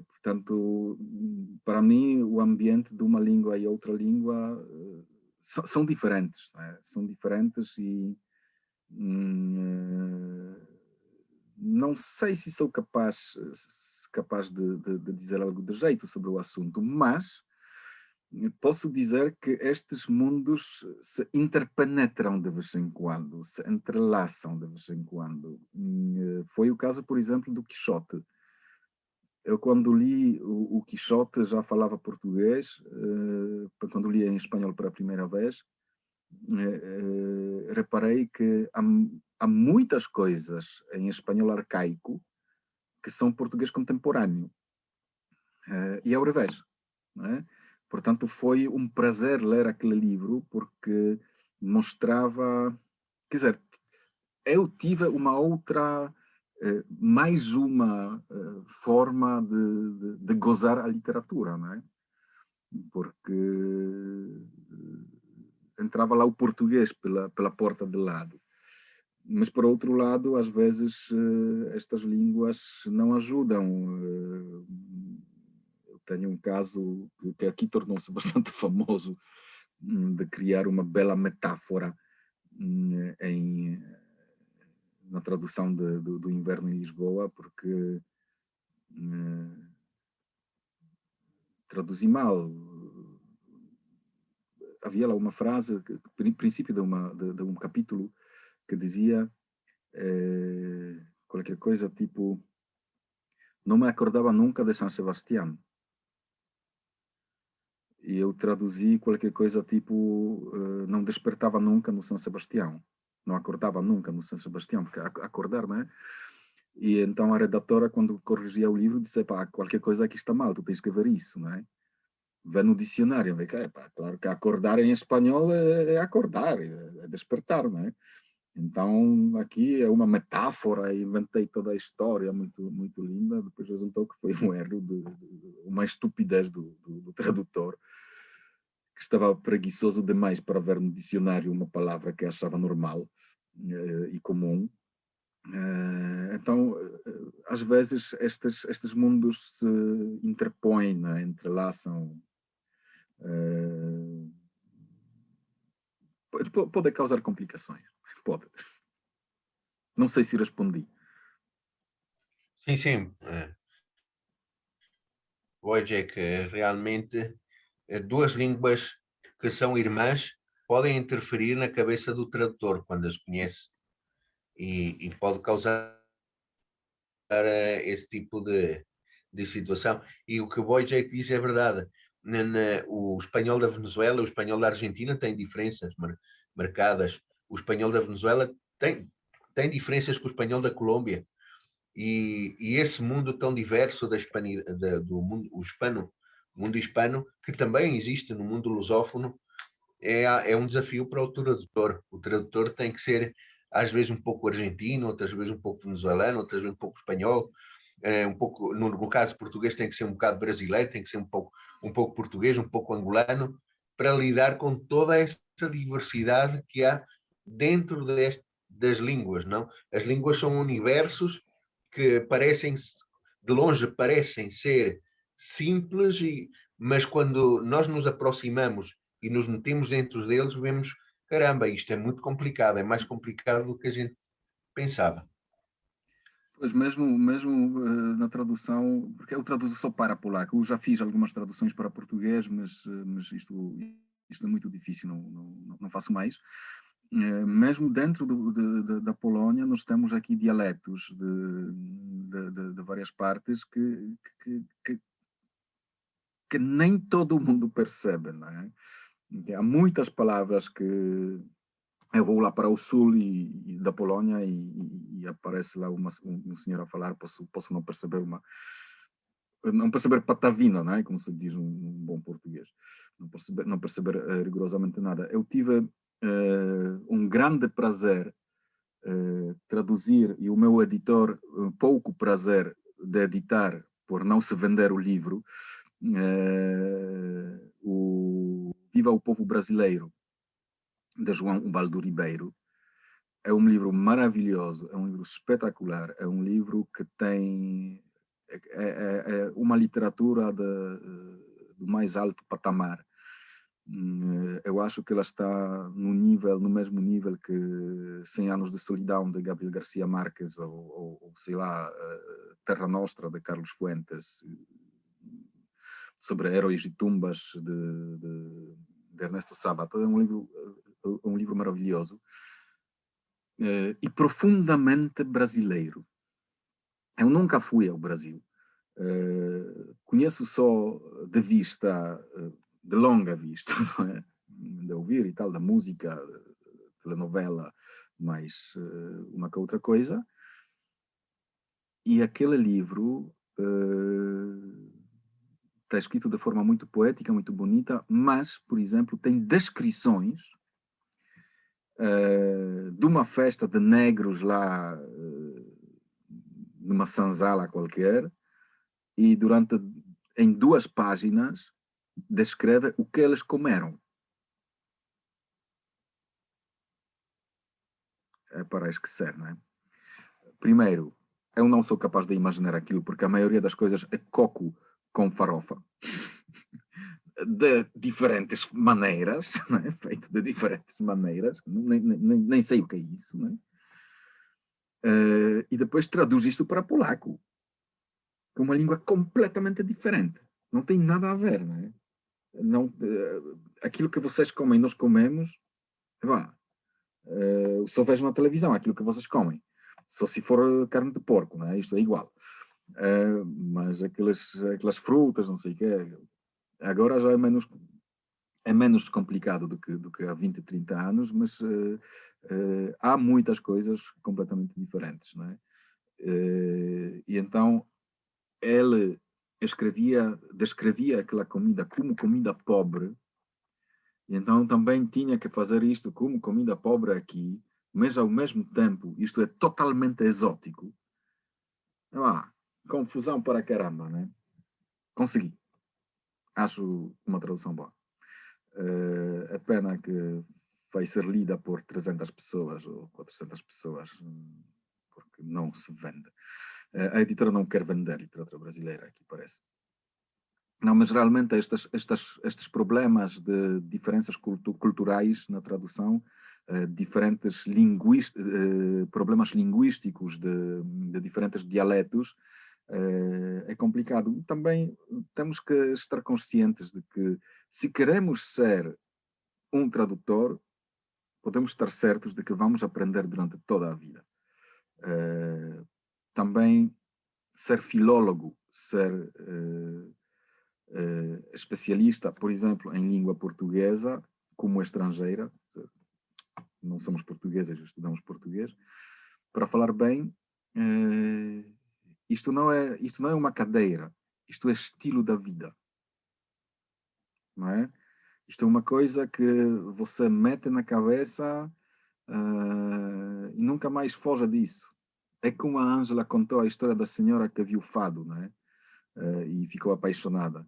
Portanto, para mim, o ambiente de uma língua e outra língua são diferentes, não é? São diferentes e não sei se sou capaz de dizer algo de jeito sobre o assunto, mas posso dizer que estes mundos se interpenetram de vez em quando, se entrelaçam de vez em quando. Foi o caso, por exemplo, do Quixote. Eu, quando li o Quixote, já falava português, quando li em espanhol pela primeira vez, reparei que há muitas coisas em espanhol arcaico que são português contemporâneo. E ao revés, não é? Portanto, foi um prazer ler aquele livro, porque mostrava... Quer dizer, eu tive uma outra... mais uma forma de gozar a literatura, não é? Porque entrava lá o português pela porta de lado. Mas, por outro lado, às vezes estas línguas não ajudam. Eu tenho um caso que aqui tornou-se bastante famoso, de criar uma bela metáfora na tradução do Inverno em Lisboa, porque traduzi mal. Havia lá uma frase, princípio de um capítulo, que dizia qualquer coisa tipo: não me acordava nunca de San Sebastián. E eu traduzi qualquer coisa tipo: não despertava nunca no San Sebastián. Não acordava nunca no San Sebastián, porque acordar, não é? E então a redatora, quando corrigia o livro, disse: pá, qualquer coisa aqui está mal, tu tens que ver isso, não é? Vê no dicionário, vê que, pá, claro que acordar em espanhol é acordar, é despertar, não é? Então, aqui é uma metáfora, inventei toda a história muito, muito linda, depois resultou que foi um erro, uma estupidez do tradutor, que estava preguiçoso demais para ver no dicionário uma palavra que achava normal e comum. Então, às vezes, estes mundos se interpõem, né? Entrelaçam. Pode causar complicações. Pode. Não sei se respondi. Sim, sim. Hoje é que realmente duas línguas que são irmãs podem interferir na cabeça do tradutor quando as conhece e pode causar esse tipo de situação. E o que o Wojciech diz é verdade. O espanhol da Venezuela e o espanhol da Argentina têm diferenças marcadas. O espanhol da Venezuela tem diferenças com o espanhol da Colômbia. E esse mundo tão diverso do mundo hispano, que também existe no mundo lusófono, é um desafio para o tradutor. O tradutor tem que ser, às vezes, um pouco argentino, outras vezes um pouco venezuelano, outras vezes um pouco espanhol. Um pouco, no caso português, tem que ser um bocado brasileiro, tem que ser um pouco português, um pouco angolano, para lidar com toda essa diversidade que há dentro das línguas, não? As línguas são universos que de longe parecem ser simples, mas quando nós nos aproximamos e nos metemos dentro deles, vemos, caramba, isto é muito complicado, é mais complicado do que a gente pensava. Pois, mesmo na tradução, porque eu traduzo só para polaco, eu já fiz algumas traduções para português, mas isto é muito difícil, não faço mais. Mesmo dentro da Polónia, nós temos aqui dialetos de várias partes que nem todo mundo percebe, não é? Há muitas palavras que eu vou lá para o sul da Polônia e aparece lá um senhor a falar, posso não perceber patavina, não é? Como se diz um bom português. Não perceber rigorosamente nada. Eu tive um grande prazer traduzir, e o meu editor pouco prazer de editar por não se vender o livro, o Viva o Povo Brasileiro, de João Ubaldo Ribeiro. É um livro maravilhoso, é um livro espetacular, é um livro que tem uma literatura do mais alto patamar. Eu acho que ela está no mesmo nível que 100 Anos de Solidão, de Gabriel Garcia Marques, ou sei lá, Terra Nostra, de Carlos Fuentes, sobre heróis e tumbas, de Ernesto Sábato. É um livro maravilhoso e profundamente brasileiro. Eu nunca fui ao Brasil. Conheço só de vista, de longa vista, não é? De ouvir e tal, da música, telenovela, mais uma que outra coisa. E aquele livro está escrito de forma muito poética, muito bonita, mas, por exemplo, tem descrições de uma festa de negros lá, numa senzala qualquer, e em 2 páginas descreve o que eles comeram. É para esquecer, não é? Primeiro, eu não sou capaz de imaginar aquilo, porque a maioria das coisas é coco com farofa. De diferentes maneiras, não é? Feito de diferentes maneiras. Nem sei o que é isso, não é? E depois traduz isto para polaco, que é uma língua completamente diferente. Não tem nada a ver, não é? Não, aquilo que vocês comem, nós comemos, só vejo na televisão aquilo que vocês comem. Só se for carne de porco, não é? Isto é igual. Mas aquelas frutas, não sei o quê, agora já é menos complicado do que há 20, 30 anos, mas há muitas coisas completamente diferentes, não é? E então ele descrevia aquela comida como comida pobre, e então também tinha que fazer isto como comida pobre aqui, mas ao mesmo tempo isto é totalmente exótico. Confusão para caramba, né? Consegui. Acho uma tradução boa. A pena que vai ser lida por 300 pessoas ou 400 pessoas, porque não se vende. A editora não quer vender literatura brasileira, aqui parece. Não, mas geralmente estes problemas de diferenças culturais na tradução, diferentes problemas linguísticos de diferentes dialetos, é complicado. Também temos que estar conscientes de que, se queremos ser um tradutor, podemos estar certos de que vamos aprender durante toda a vida. Também ser filólogo, ser especialista, por exemplo, em língua portuguesa, como estrangeira, não somos portugueses, estudamos português, para falar bem, isto não é uma cadeira, isto é estilo da vida, não é? Isto é uma coisa que você mete na cabeça e nunca mais foge disso. É como a Ângela contou a história da senhora que viu fado, não é? E ficou apaixonada.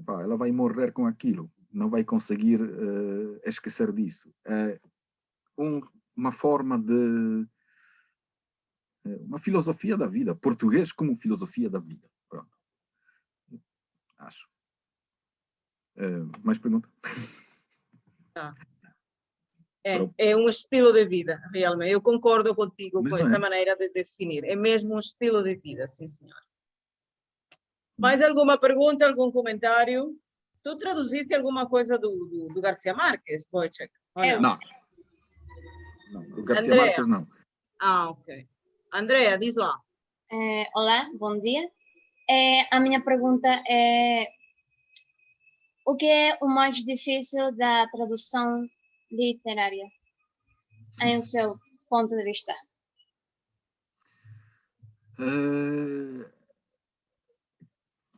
Ela vai morrer com aquilo, não vai conseguir esquecer disso. É uma forma de... uma filosofia da vida, português como filosofia da vida. Pronto. Acho. Mais pergunta? Tá. É um estilo de vida, realmente. Eu concordo contigo com essa maneira de definir. É mesmo um estilo de vida, sim, senhor. Mais alguma pergunta, algum comentário? Tu traduziste alguma coisa do Garcia Marques, Wojciech? Não. Do Garcia Marques, não. Ok. Andrea, diz lá. Olá, bom dia. A minha pergunta é: o que é o mais difícil da tradução literária, em seu ponto de vista?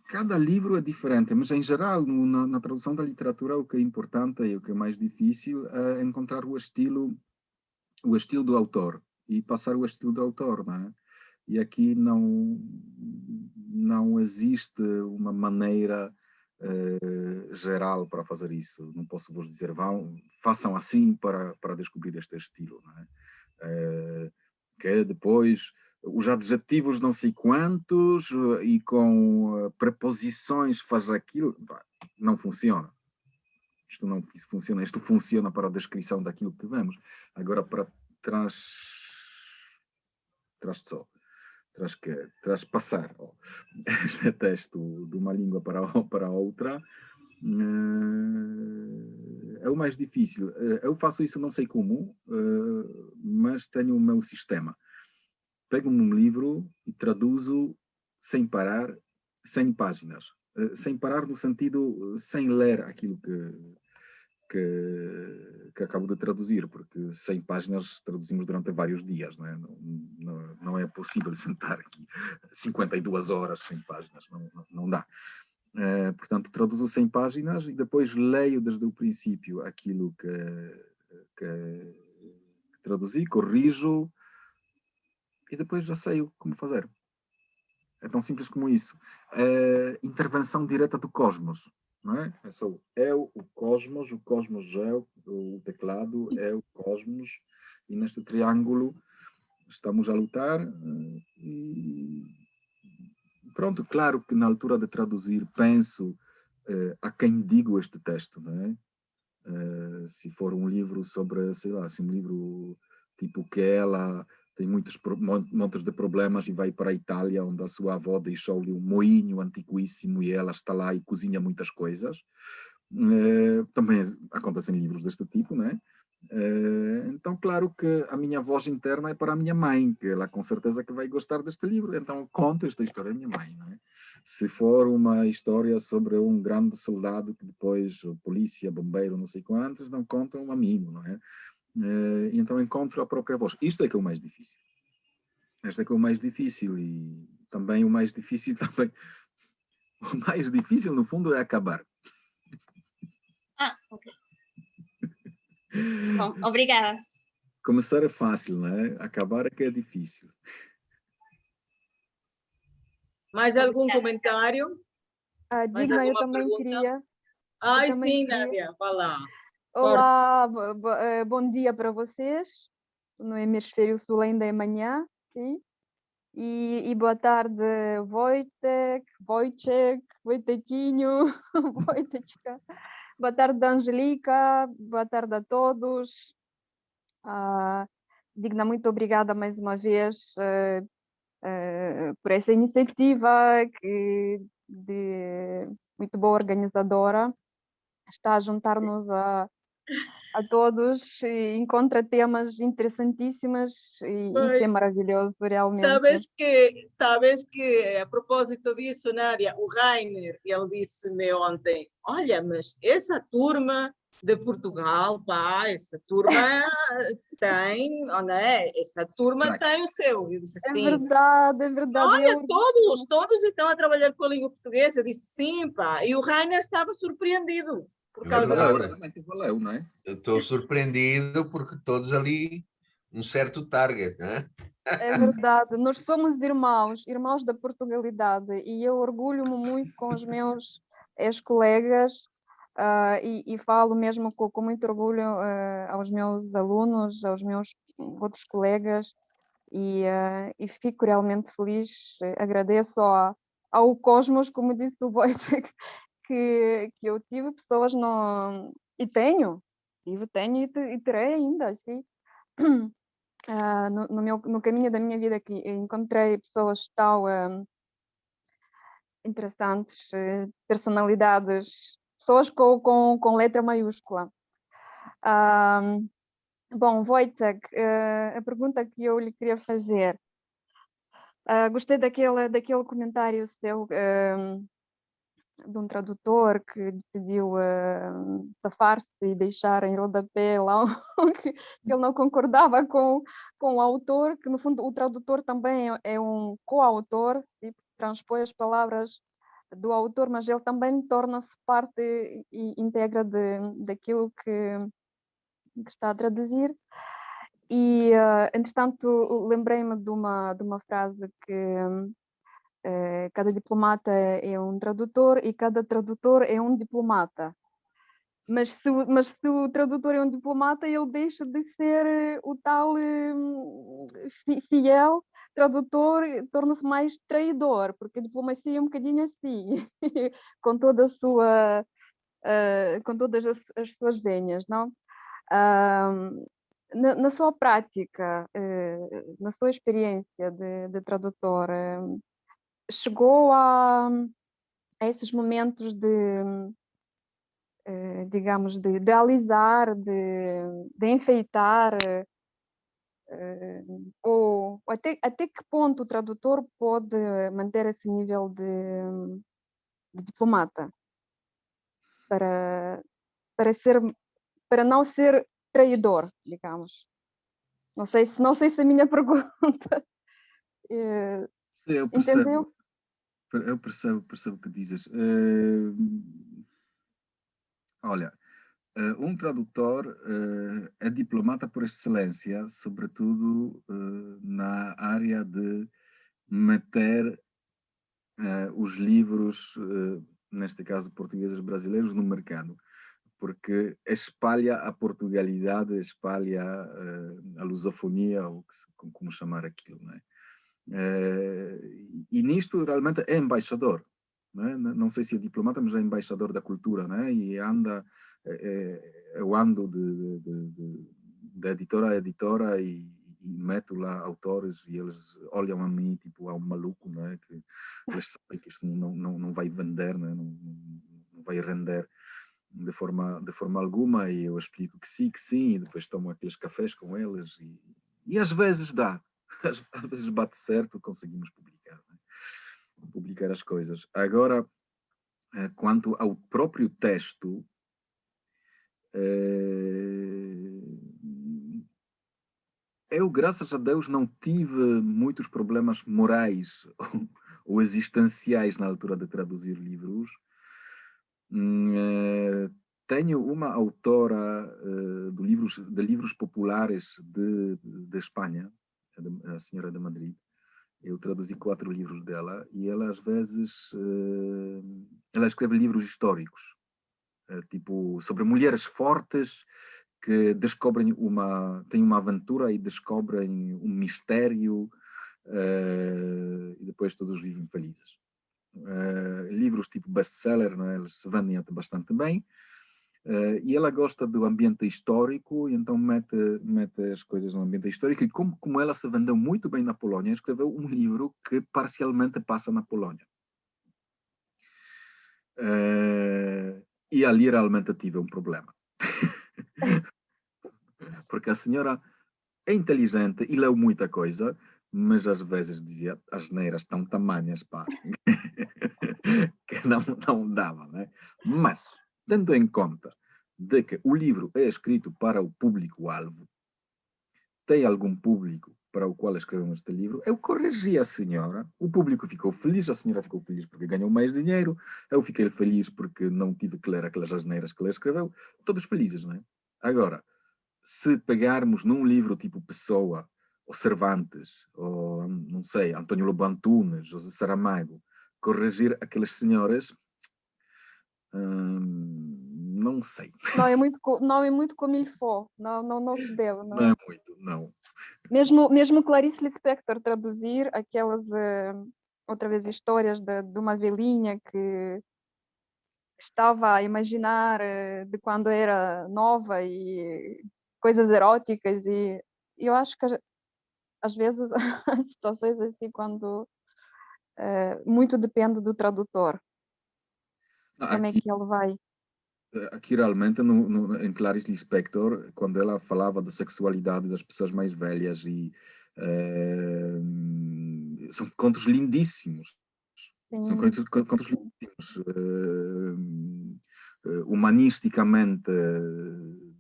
Cada livro é diferente, mas em geral, na tradução da literatura, o que é importante e o que é mais difícil é encontrar o estilo do autor e passar o estilo do autor, não é? e aqui não existe uma maneira geral para fazer isso. Não posso vos dizer, façam assim para descobrir este estilo, não é? Que depois os adjetivos não sei quantos e com preposições faz aquilo, não funciona. Isto não funciona. Isto funciona para a descrição daquilo que vemos. Agora, para transpassar este texto de uma língua para outra, é o mais difícil. Eu faço isso não sei como, mas tenho o meu sistema. Pego um livro e traduzo sem parar, 100 páginas. Sem parar no sentido, sem ler aquilo que acabo de traduzir, porque 100 páginas traduzimos durante vários dias, não é? Não é possível sentar aqui 52 horas, 100 páginas, não dá. Portanto, traduzo 100 páginas e depois leio desde o princípio aquilo que traduzi, corrijo e depois já sei como fazer. É tão simples como isso. Intervenção direta do cosmos, não é? Sou eu, o cosmos é o teclado, é o cosmos, e neste triângulo estamos a lutar e pronto. Claro que na altura de traduzir penso a quem digo este texto, não é? Se for um livro sobre, sei lá, se um livro tipo que ela tem montes de problemas e vai para a Itália, onde a sua avó deixou-lhe um moinho antiquíssimo e ela está lá e cozinha muitas coisas. Também acontecem livros deste tipo, né? Então, claro que a minha voz interna é para a minha mãe, que ela com certeza que vai gostar deste livro, então conto esta história à minha mãe, né? Se for uma história sobre um grande soldado que depois, polícia, bombeiro, não sei quantos, não conta um amigo, não é? Então encontro a própria voz. Isto é que é o mais difícil. Este é que é o mais difícil e também o mais difícil também. O mais difícil, no fundo, é acabar. Ok. Bom, obrigada. Começar é fácil, né? Acabar é que é difícil. Mais algum comentário? Mais Digna, eu alguma também pergunta? queria. Ai, também sim, queria. Nádia, vá lá. Olá, bom dia para vocês. No hemisfério sul ainda é manhã, sim. E boa tarde, Wojtequinho, Wojteczka. Boa tarde, Angelica. Boa tarde a todos. Digna, muito obrigada mais uma vez por essa iniciativa muito boa organizadora. Está a juntar-nos a todos e encontra temas interessantíssimos e isso é maravilhoso, realmente. Sabes que a propósito disso, Nádia, o Rainer, ele disse-me ontem, olha, mas essa turma de Portugal, pá, essa turma tem, né? Essa turma tem o seu. Eu disse, É sim. verdade, é verdade. Olha, todos estão a trabalhar com a língua portuguesa. Eu disse, sim, pá. E o Rainer estava surpreendido por causa disso. Valeu, não é? Eu estou surpreendido porque todos ali um certo target, né? É verdade, nós somos irmãos da Portugalidade e eu orgulho-me muito com os meus ex-colegas e falo mesmo com muito orgulho aos meus alunos, aos meus outros colegas e fico realmente feliz, agradeço ao Cosmos, como disse o Wojtek, que eu tive pessoas e tenho e terei ainda, assim. No caminho da minha vida que encontrei pessoas tão interessantes, personalidades, pessoas com letra maiúscula. Bom, Wojtek, a pergunta que eu lhe queria fazer, gostei daquele comentário seu de um tradutor que decidiu safar-se e deixar em rodapé lá que ele não concordava com o autor, que no fundo o tradutor também é um coautor, tipo, transpõe as palavras do autor, mas ele também torna-se parte íntegra daquilo que está a traduzir. E, entretanto, lembrei-me de uma frase que cada diplomata é um tradutor e cada tradutor é um diplomata. Mas se o tradutor é um diplomata, ele deixa de ser o tal fiel tradutor, torna-se mais traidor, porque a diplomacia é um bocadinho assim, com toda a sua, com todas as suas venhas, não? Na sua prática, na sua experiência de tradutor, chegou a esses momentos digamos, de alisar, de enfeitar, ou até que ponto o tradutor pode manter esse nível de diplomata para, para não ser traidor, digamos. Não sei se a minha pergunta Eu entendeu? percebo o que dizes. Olha, um tradutor é diplomata por excelência, sobretudo na área de meter os livros, neste caso portugueses brasileiros, no mercado, porque espalha a portugalidade, espalha a lusofonia, ou como chamar aquilo, não é? E nisto realmente é embaixador, não é? Não sei se é diplomata, mas é embaixador da cultura, não é? E anda, eu ando de editora a editora e meto lá autores e eles olham a mim tipo a um maluco, não é? Que eles sabem que isto não vai vender, não é? Não vai render de forma alguma, e eu explico que sim, e depois tomo aqueles cafés com eles e às vezes dá. Às vezes bate certo, conseguimos publicar, né? Publicar as coisas. Agora, quanto ao próprio texto, eu, graças a Deus, não tive muitos problemas morais ou existenciais na altura de traduzir livros. Tenho uma autora de livros populares de Espanha, a senhora de Madrid. Eu traduzi 4 livros dela e ela às vezes ela escreve livros históricos, tipo sobre mulheres fortes que descobrem têm uma aventura e descobrem um mistério e depois todos vivem felizes. Livros tipo best-seller, não é? Eles se vendem até bastante bem. E ela gosta do ambiente histórico, e então mete as coisas no ambiente histórico. E como ela se vendeu muito bem na Polónia, escreveu um livro que parcialmente passa na Polónia. E ali realmente tive um problema. Porque a senhora é inteligente e leu muita coisa, mas às vezes dizia asneiras tão tamanhas, pá, que não dava, né? Mas, tendo em conta de que o livro é escrito para o público-alvo, tem algum público para o qual escrevemos este livro, eu corrigi a senhora, o público ficou feliz, a senhora ficou feliz porque ganhou mais dinheiro, eu fiquei feliz porque não tive que ler aquelas asneiras que ela escreveu, todos felizes, não é? Agora, se pegarmos num livro tipo Pessoa, ou Cervantes, ou, não sei, António Lobo Antunes, José Saramago, corrigir aquelas senhoras, não sei. Não é muito como il faut, não se deve. Não é muito, não. Mesmo Clarice Lispector traduzir aquelas, outra vez, histórias de uma velhinha que estava a imaginar de quando era nova e coisas eróticas, e eu acho que às vezes há situações assim quando muito depende do tradutor, como é que ele vai. Aqui realmente, em Clarice Lispector, quando ela falava da sexualidade das pessoas mais velhas, e são contos lindíssimos. São contos lindíssimos. Humanisticamente,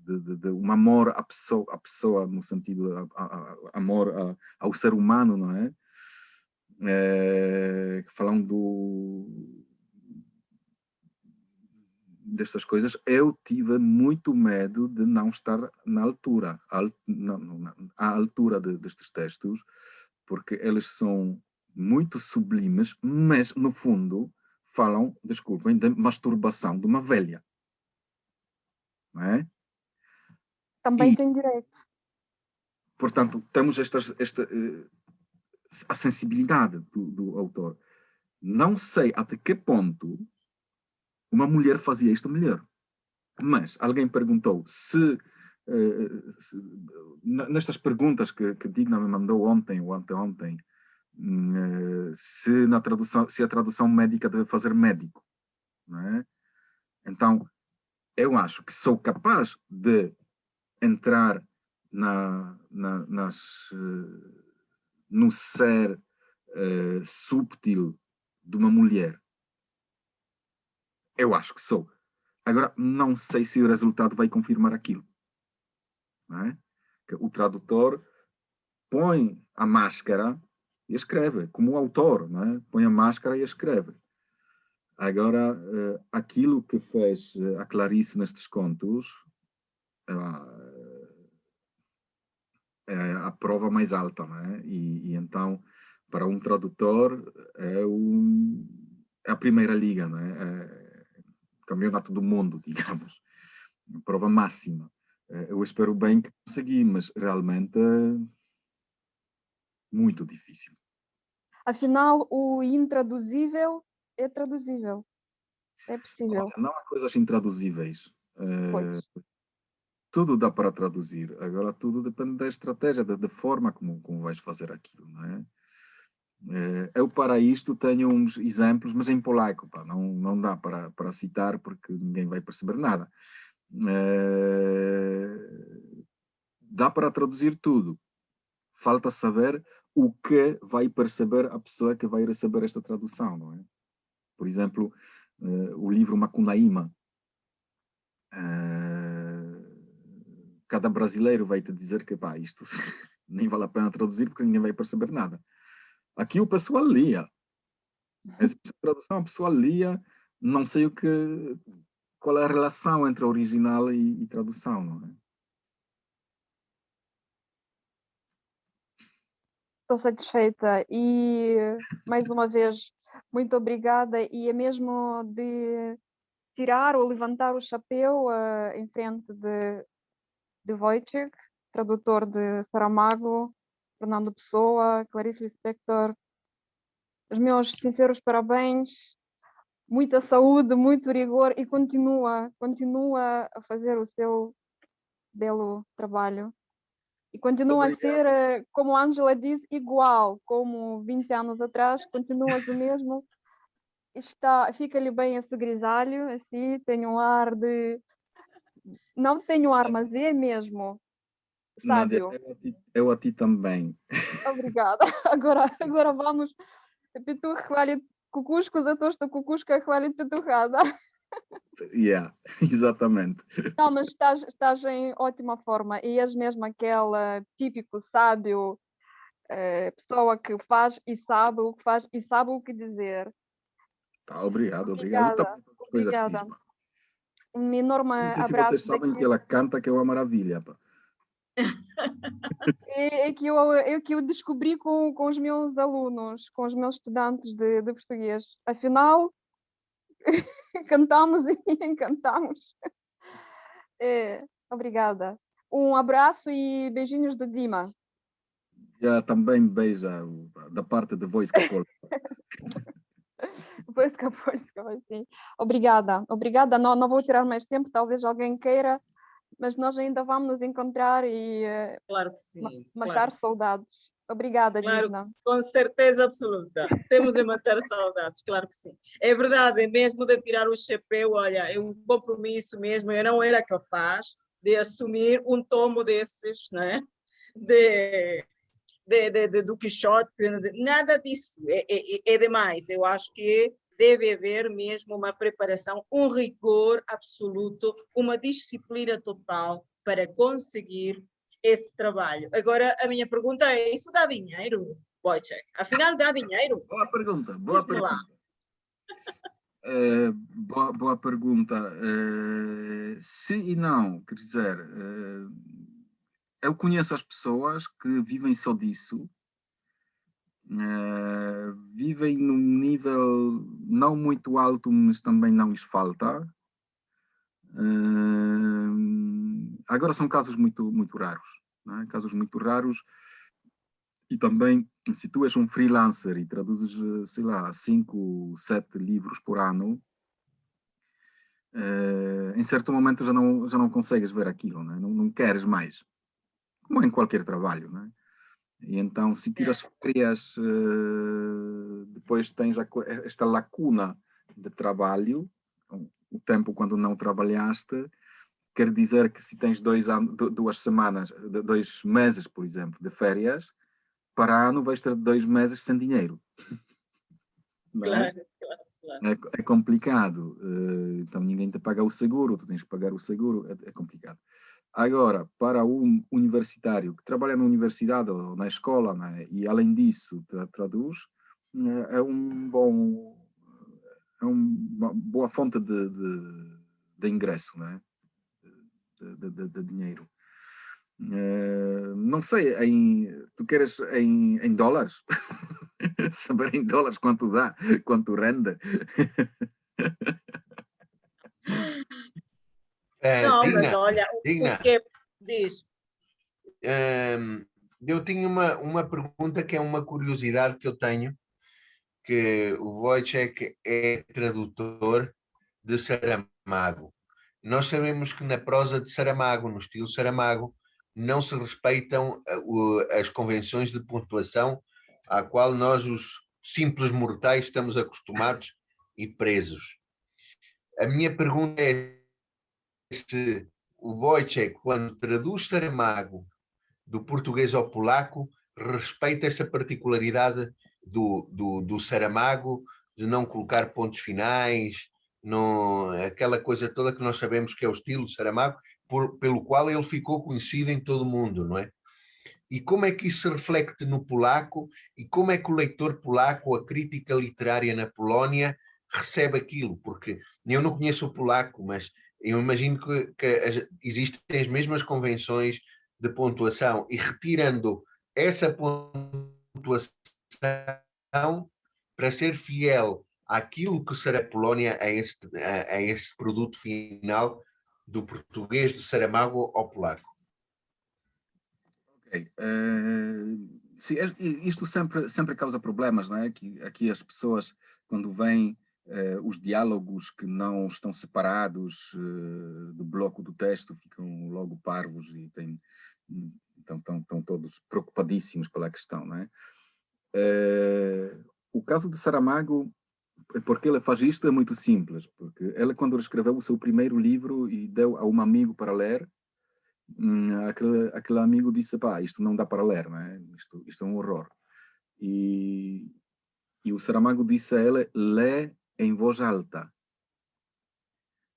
de um amor à pessoa no sentido amor ao ser humano, não é? Falando destas coisas, eu tive muito medo de não estar na altura, à altura destes textos, porque eles são muito sublimes, mas, no fundo, falam, desculpem, de masturbação de uma velha. Não é? Também E, tem direito. portanto, temos a sensibilidade do autor. Não sei até que ponto uma mulher fazia isto melhor. Mas alguém perguntou se nestas perguntas que Digna me mandou ontem ou anteontem, se a tradução médica deve fazer médico, não é? Então, eu acho que sou capaz de entrar no ser subtil de uma mulher. Eu acho que sou. Agora, não sei se o resultado vai confirmar aquilo. Não é? Que o tradutor põe a máscara e escreve, como o autor, não é? Põe a máscara e escreve. Agora, aquilo que fez a Clarice nestes contos é a prova mais alta, não é? E então, para um tradutor, é a primeira liga, não é? É o campeonato do mundo, digamos. A prova máxima. Eu espero bem que consegui, mas realmente é muito difícil. Afinal, o intraduzível é traduzível. É possível. Não há coisas intraduzíveis. Pois. Tudo dá para traduzir. Agora tudo depende da estratégia, da forma como vais fazer aquilo, não é? Eu para isto tenho uns exemplos, mas em polacco, pá, não dá para citar porque ninguém vai perceber nada. Dá para traduzir tudo. Falta saber o que vai perceber a pessoa que vai receber esta tradução, não é? Por exemplo, o livro Macunaíma. Cada brasileiro vai te dizer que pá, isto nem vale a pena traduzir porque ninguém vai perceber nada. Aqui o pessoal lia. Essa tradução, o pessoal lia, não sei qual é a relação entre a original e tradução, não é? Estou satisfeita e, mais uma vez, muito obrigada. E é mesmo de tirar ou levantar o chapéu em frente de Wojciech, tradutor de Saramago, Fernando Pessoa, Clarice Lispector. Os meus sinceros parabéns, muita saúde, muito rigor e continua a fazer o seu belo trabalho. E continua a ser, como a Ângela disse, igual, como 20 anos atrás, continuas o mesmo. Fica-lhe bem esse grisalho, assim, tem um ar de... Não tem um ar, mas é mesmo. Nádia, Sábio. eu a ti também. Obrigada. Agora vamos. Петух хвалит кукушку за то, что кукушка хвалит петуха, да? Yeah, exatamente. Não, mas estás em ótima forma e és mesmo aquele típico sábio, pessoa que faz e sabe o que faz e sabe o que dizer. Tá, obrigado. Obrigada. Obrigada. Um enorme não sei abraço. Se vocês sabem que ela canta, que é uma maravilha. Pá. É que eu descobri com os meus alunos, com os meus estudantes de português. Afinal, cantamos e encantamos. Obrigada. Um abraço e beijinhos do Dima. Também beija da parte de Voice Capol. Sim. Obrigada. Não vou tirar mais tempo, talvez alguém queira, mas nós ainda vamos nos encontrar e claro que sim, matar saudades. Obrigada, claro Digna. que sim, com certeza absoluta. Temos de matar saudades, claro que sim. É verdade, é mesmo de tirar o chapéu, olha, é um compromisso mesmo, eu não era capaz de assumir um tomo desses, né? Do Quixote, nada disso, é demais. Eu acho que deve haver mesmo uma preparação, um rigor absoluto, uma disciplina total para conseguir esse trabalho. Agora, a minha pergunta é, isso dá dinheiro, Wojciech? Afinal, dá dinheiro? Boa pergunta. Boa pergunta. Sim e não, quer dizer, eu conheço as pessoas que vivem só disso, vivem num nível não muito alto, mas também não lhes falta. Agora são casos muito raros, não é? Casos muito raros. E também, se tu és um freelancer e traduzes, sei lá, 5, 7 livros por ano, em certo momento já não consegues ver aquilo, né? Não queres mais, como em qualquer trabalho, né? E então, se tiras férias, depois tens esta lacuna de trabalho, o tempo quando não trabalhaste, quer dizer que se tens 2 semanas, 2 meses, por exemplo, de férias, para ano vais ter 2 meses sem dinheiro. Não é? Claro, claro. É complicado. Então ninguém te paga o seguro, tu tens que pagar o seguro, é complicado. Agora, para um universitário que trabalha na universidade ou na escola, né, e além disso traduz, é uma boa fonte de ingresso, né? de dinheiro. Não sei, tu queres em dólares? Saber em dólares quanto dá, quanto rende? Não, mas Digna, olha, o Digna, que diz? eu tinha uma pergunta que é uma curiosidade que eu tenho, que o Wojciech é tradutor de Saramago. Nós sabemos que na prosa de Saramago, no estilo Saramago, não se respeitam as convenções de pontuação à qual nós, os simples mortais, estamos acostumados e presos. A minha pergunta é se o Wojciech, quando traduz Saramago do português ao polaco, respeita essa particularidade do Saramago, de não colocar pontos finais, não, aquela coisa toda que nós sabemos que é o estilo de Saramago, pelo qual ele ficou conhecido em todo o mundo, não é? E como é que isso se reflete no polaco e como é que o leitor polaco, a crítica literária na Polónia, recebe aquilo? Porque eu não conheço o polaco, mas eu imagino que existem as mesmas convenções de pontuação e retirando essa pontuação para ser fiel àquilo que será a Polónia, a esse produto final do português de Saramago ao polaco. Ok. Sim, isto sempre causa problemas, não é? Aqui as pessoas, quando veem os diálogos que não estão separados do bloco do texto, ficam logo parvos e estão todos preocupadíssimos pela questão, não é? O caso de Saramago, porque ele faz isto, é muito simples, porque ele, quando escreveu o seu primeiro livro e deu a um amigo para ler, aquele amigo disse, pá, isto não dá para ler, né? Isto é um horror. E o Saramago disse a ele, lê em voz alta.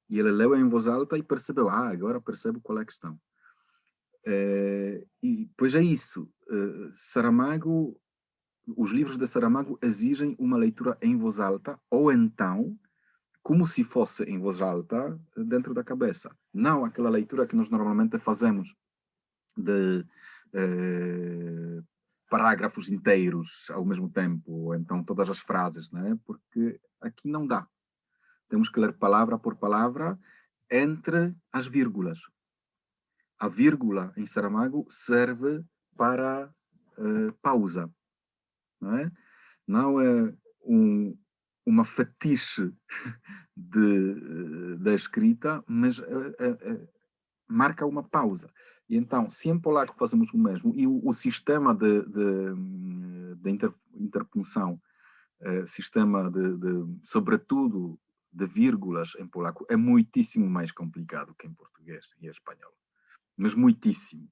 E ele leu em voz alta e percebeu, agora percebo qual é a questão. E pois é isso, Saramago, os livros de Saramago exigem uma leitura em voz alta, ou então, como se fosse em voz alta, dentro da cabeça. Não aquela leitura que nós normalmente fazemos de parágrafos inteiros ao mesmo tempo, ou então todas as frases, né? Porque aqui não dá. Temos que ler palavra por palavra entre as vírgulas. A vírgula em Saramago serve para pausa, não é? Não é uma fetiche da escrita, mas marca uma pausa. E então, se em polaco fazemos o mesmo, e o sistema de interpunção, sistema sobretudo, de vírgulas em polaco, é muitíssimo mais complicado que em português e espanhol. Mas muitíssimo.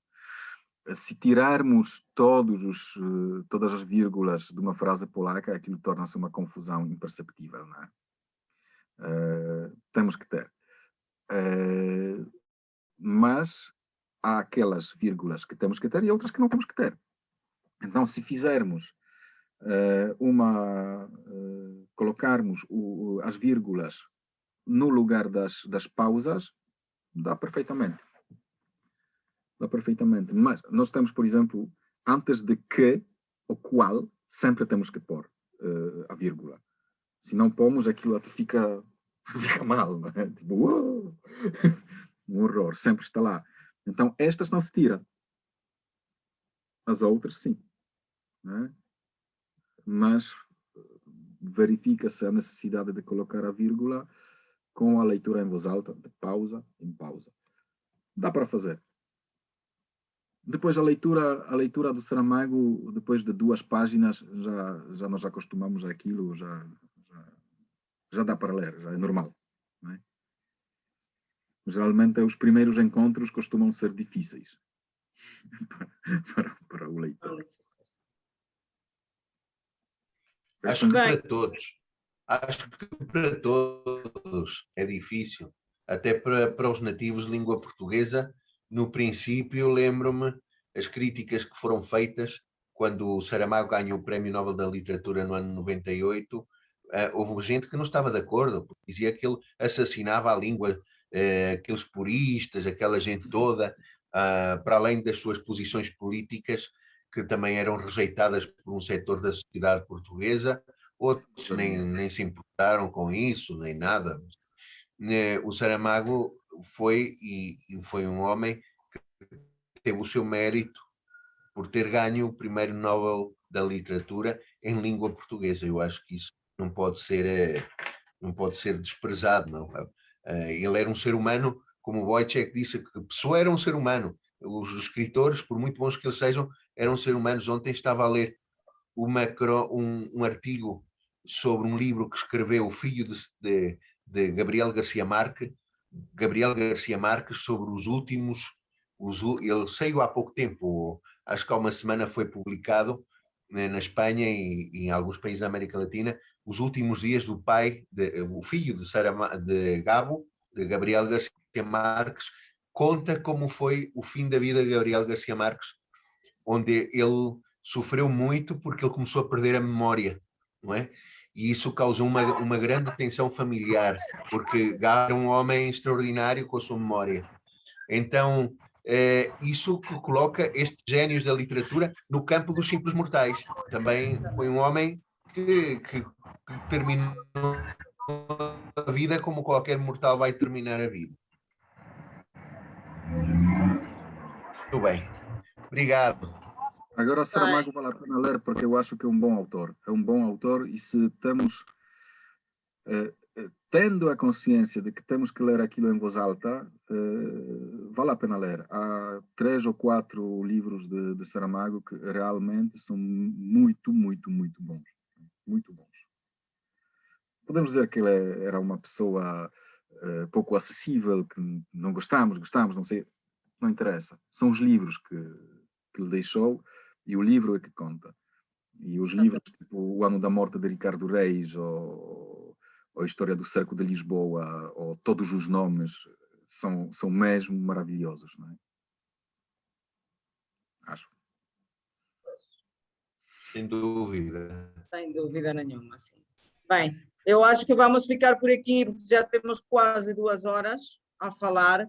Se tirarmos todas as vírgulas de uma frase polaca, aquilo torna-se uma confusão imperceptível, não é? Temos que ter. Mas há aquelas vírgulas que temos que ter e outras que não temos que ter. Então, se fizermos colocarmos as vírgulas no lugar das pausas, dá perfeitamente. Dá perfeitamente. Mas nós temos, por exemplo, antes de que ou qual, sempre temos que pôr a vírgula. Se não pomos, aquilo até fica mal, não é? Tipo, uou! Um horror, sempre está lá. Então, estas não se tiram. As outras, sim. Não é? Mas verifica-se a necessidade de colocar a vírgula com a leitura em voz alta, de pausa em pausa. Dá para fazer. Depois a leitura do Saramago, depois de 2 páginas, já nós acostumamos àquilo, já dá para ler, já é normal. Não é? Geralmente os primeiros encontros costumam ser difíceis para o leitor. Acho que para todos. Acho que para todos é difícil. Até para os nativos de língua portuguesa, no princípio, lembro-me as críticas que foram feitas quando o Saramago ganhou o Prémio Nobel da Literatura no ano 98. Houve gente que não estava de acordo, porque dizia que ele assassinava a língua, aqueles puristas, aquela gente toda, para além das suas posições políticas, que também eram rejeitadas por um setor da sociedade portuguesa. Outros nem se importaram com isso, nem nada. O Saramago foi um homem que teve o seu mérito por ter ganho o primeiro Nobel da Literatura em língua portuguesa. Eu acho que isso não pode ser desprezado, não. Ele era um ser humano, como o Wojciech disse, que a pessoa era um ser humano. Os escritores, por muito bons que eles sejam, eram seres humanos. Ontem estava a ler um artigo sobre um livro que escreveu o filho de Gabriel Garcia Marques, sobre os últimos. Ele saiu há pouco tempo, acho que há uma semana foi publicado na Espanha e em alguns países da América Latina, os últimos dias do pai, o filho de Gabriel Garcia Marques, conta como foi o fim da vida de Gabriel Garcia Marques, onde ele sofreu muito porque ele começou a perder a memória, não é? E isso causou uma grande tensão familiar, porque Gabriel era um homem extraordinário com a sua memória. Então, isso que coloca estes génios da literatura no campo dos simples mortais. Também foi um homem que terminou a vida como qualquer mortal vai terminar a vida. Muito bem. Obrigado. Agora, Saramago vale a pena ler porque eu acho que é um bom autor. É um bom autor e se estamos tendo a consciência de que temos que ler aquilo em voz alta, vale a pena ler. Há 3 ou 4 livros de Saramago que realmente são muito, muito, muito bons. Muito bons. Podemos dizer que ele era uma pessoa pouco acessível, que não gostamos, não sei, não interessa. São os livros que ele deixou e o livro é que conta. E os livros, tipo O Ano da Morte de Ricardo Reis, ou a História do Cerco de Lisboa, ou Todos os Nomes, são mesmo maravilhosos, não é? Acho. Sem dúvida. Sem dúvida nenhuma, sim. Bem, eu acho que vamos ficar por aqui, porque já temos quase 2 horas a falar,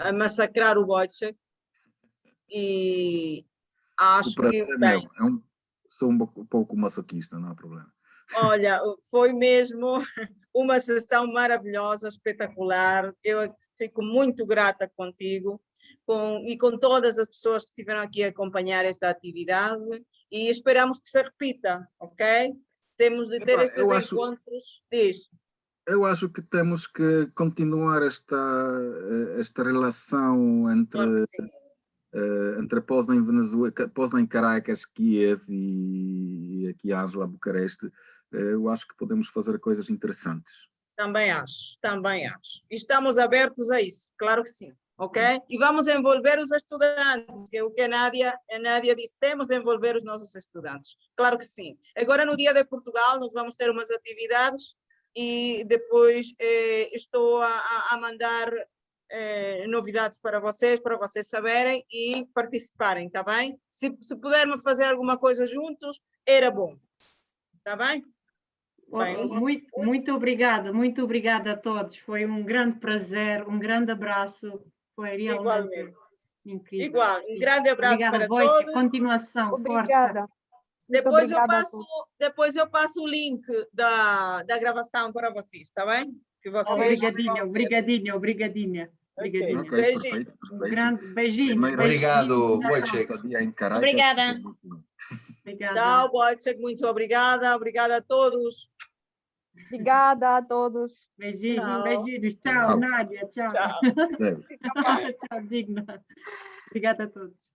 a massacrar o Wojciech, e acho que, bem, sou um pouco masoquista, não há problema. Olha, foi mesmo uma sessão maravilhosa, espetacular. Eu fico muito grata contigo e com todas as pessoas que estiveram aqui a acompanhar esta atividade, e esperamos que se repita, ok? Temos de ter estes encontros. Diz. Eu acho que temos que continuar esta relação entre Poznan em Venezuela, Poznan em Caracas, Kiev e aqui Ângela, Bucareste. Eu acho que podemos fazer coisas interessantes. Também acho. E estamos abertos a isso, claro que sim, ok? E vamos envolver os estudantes, que é o que a Nádia disse, temos de envolver os nossos estudantes, claro que sim. Agora no Dia de Portugal nós vamos ter umas atividades e depois estou a mandar novidades para vocês saberem e participarem, tá bem? Se pudermos fazer alguma coisa juntos, era bom, Está bem? Bem, Muito obrigada a todos. Foi um grande prazer, um grande abraço. Foi realmente Igualmente. incrível. Igual, um grande abraço Obrigada, para Wojciech. todos. Continuação, Obrigada. força. Depois eu, obrigada a passo, depois eu passo o link da gravação para vocês, está bem? Que vocês Obrigadinha, vão ver. obrigadinha, obrigadinha. Ok. Obrigadinha. Ok, Beijinho. perfeito, Um perfeito. grande beijinho. Primeira- Obrigado, beijinho. Wojciech. Estadia em Caracas. Obrigada. foi muito bom. Obrigada. Tchau, Wojciech, muito obrigada. Obrigada a todos. Obrigada a todos. Beijinhos, Tchau. beijinhos. Tchau, Tchau. Nádia. Tchau. Tchau. Deve. Tchau, Digna. Obrigada a todos.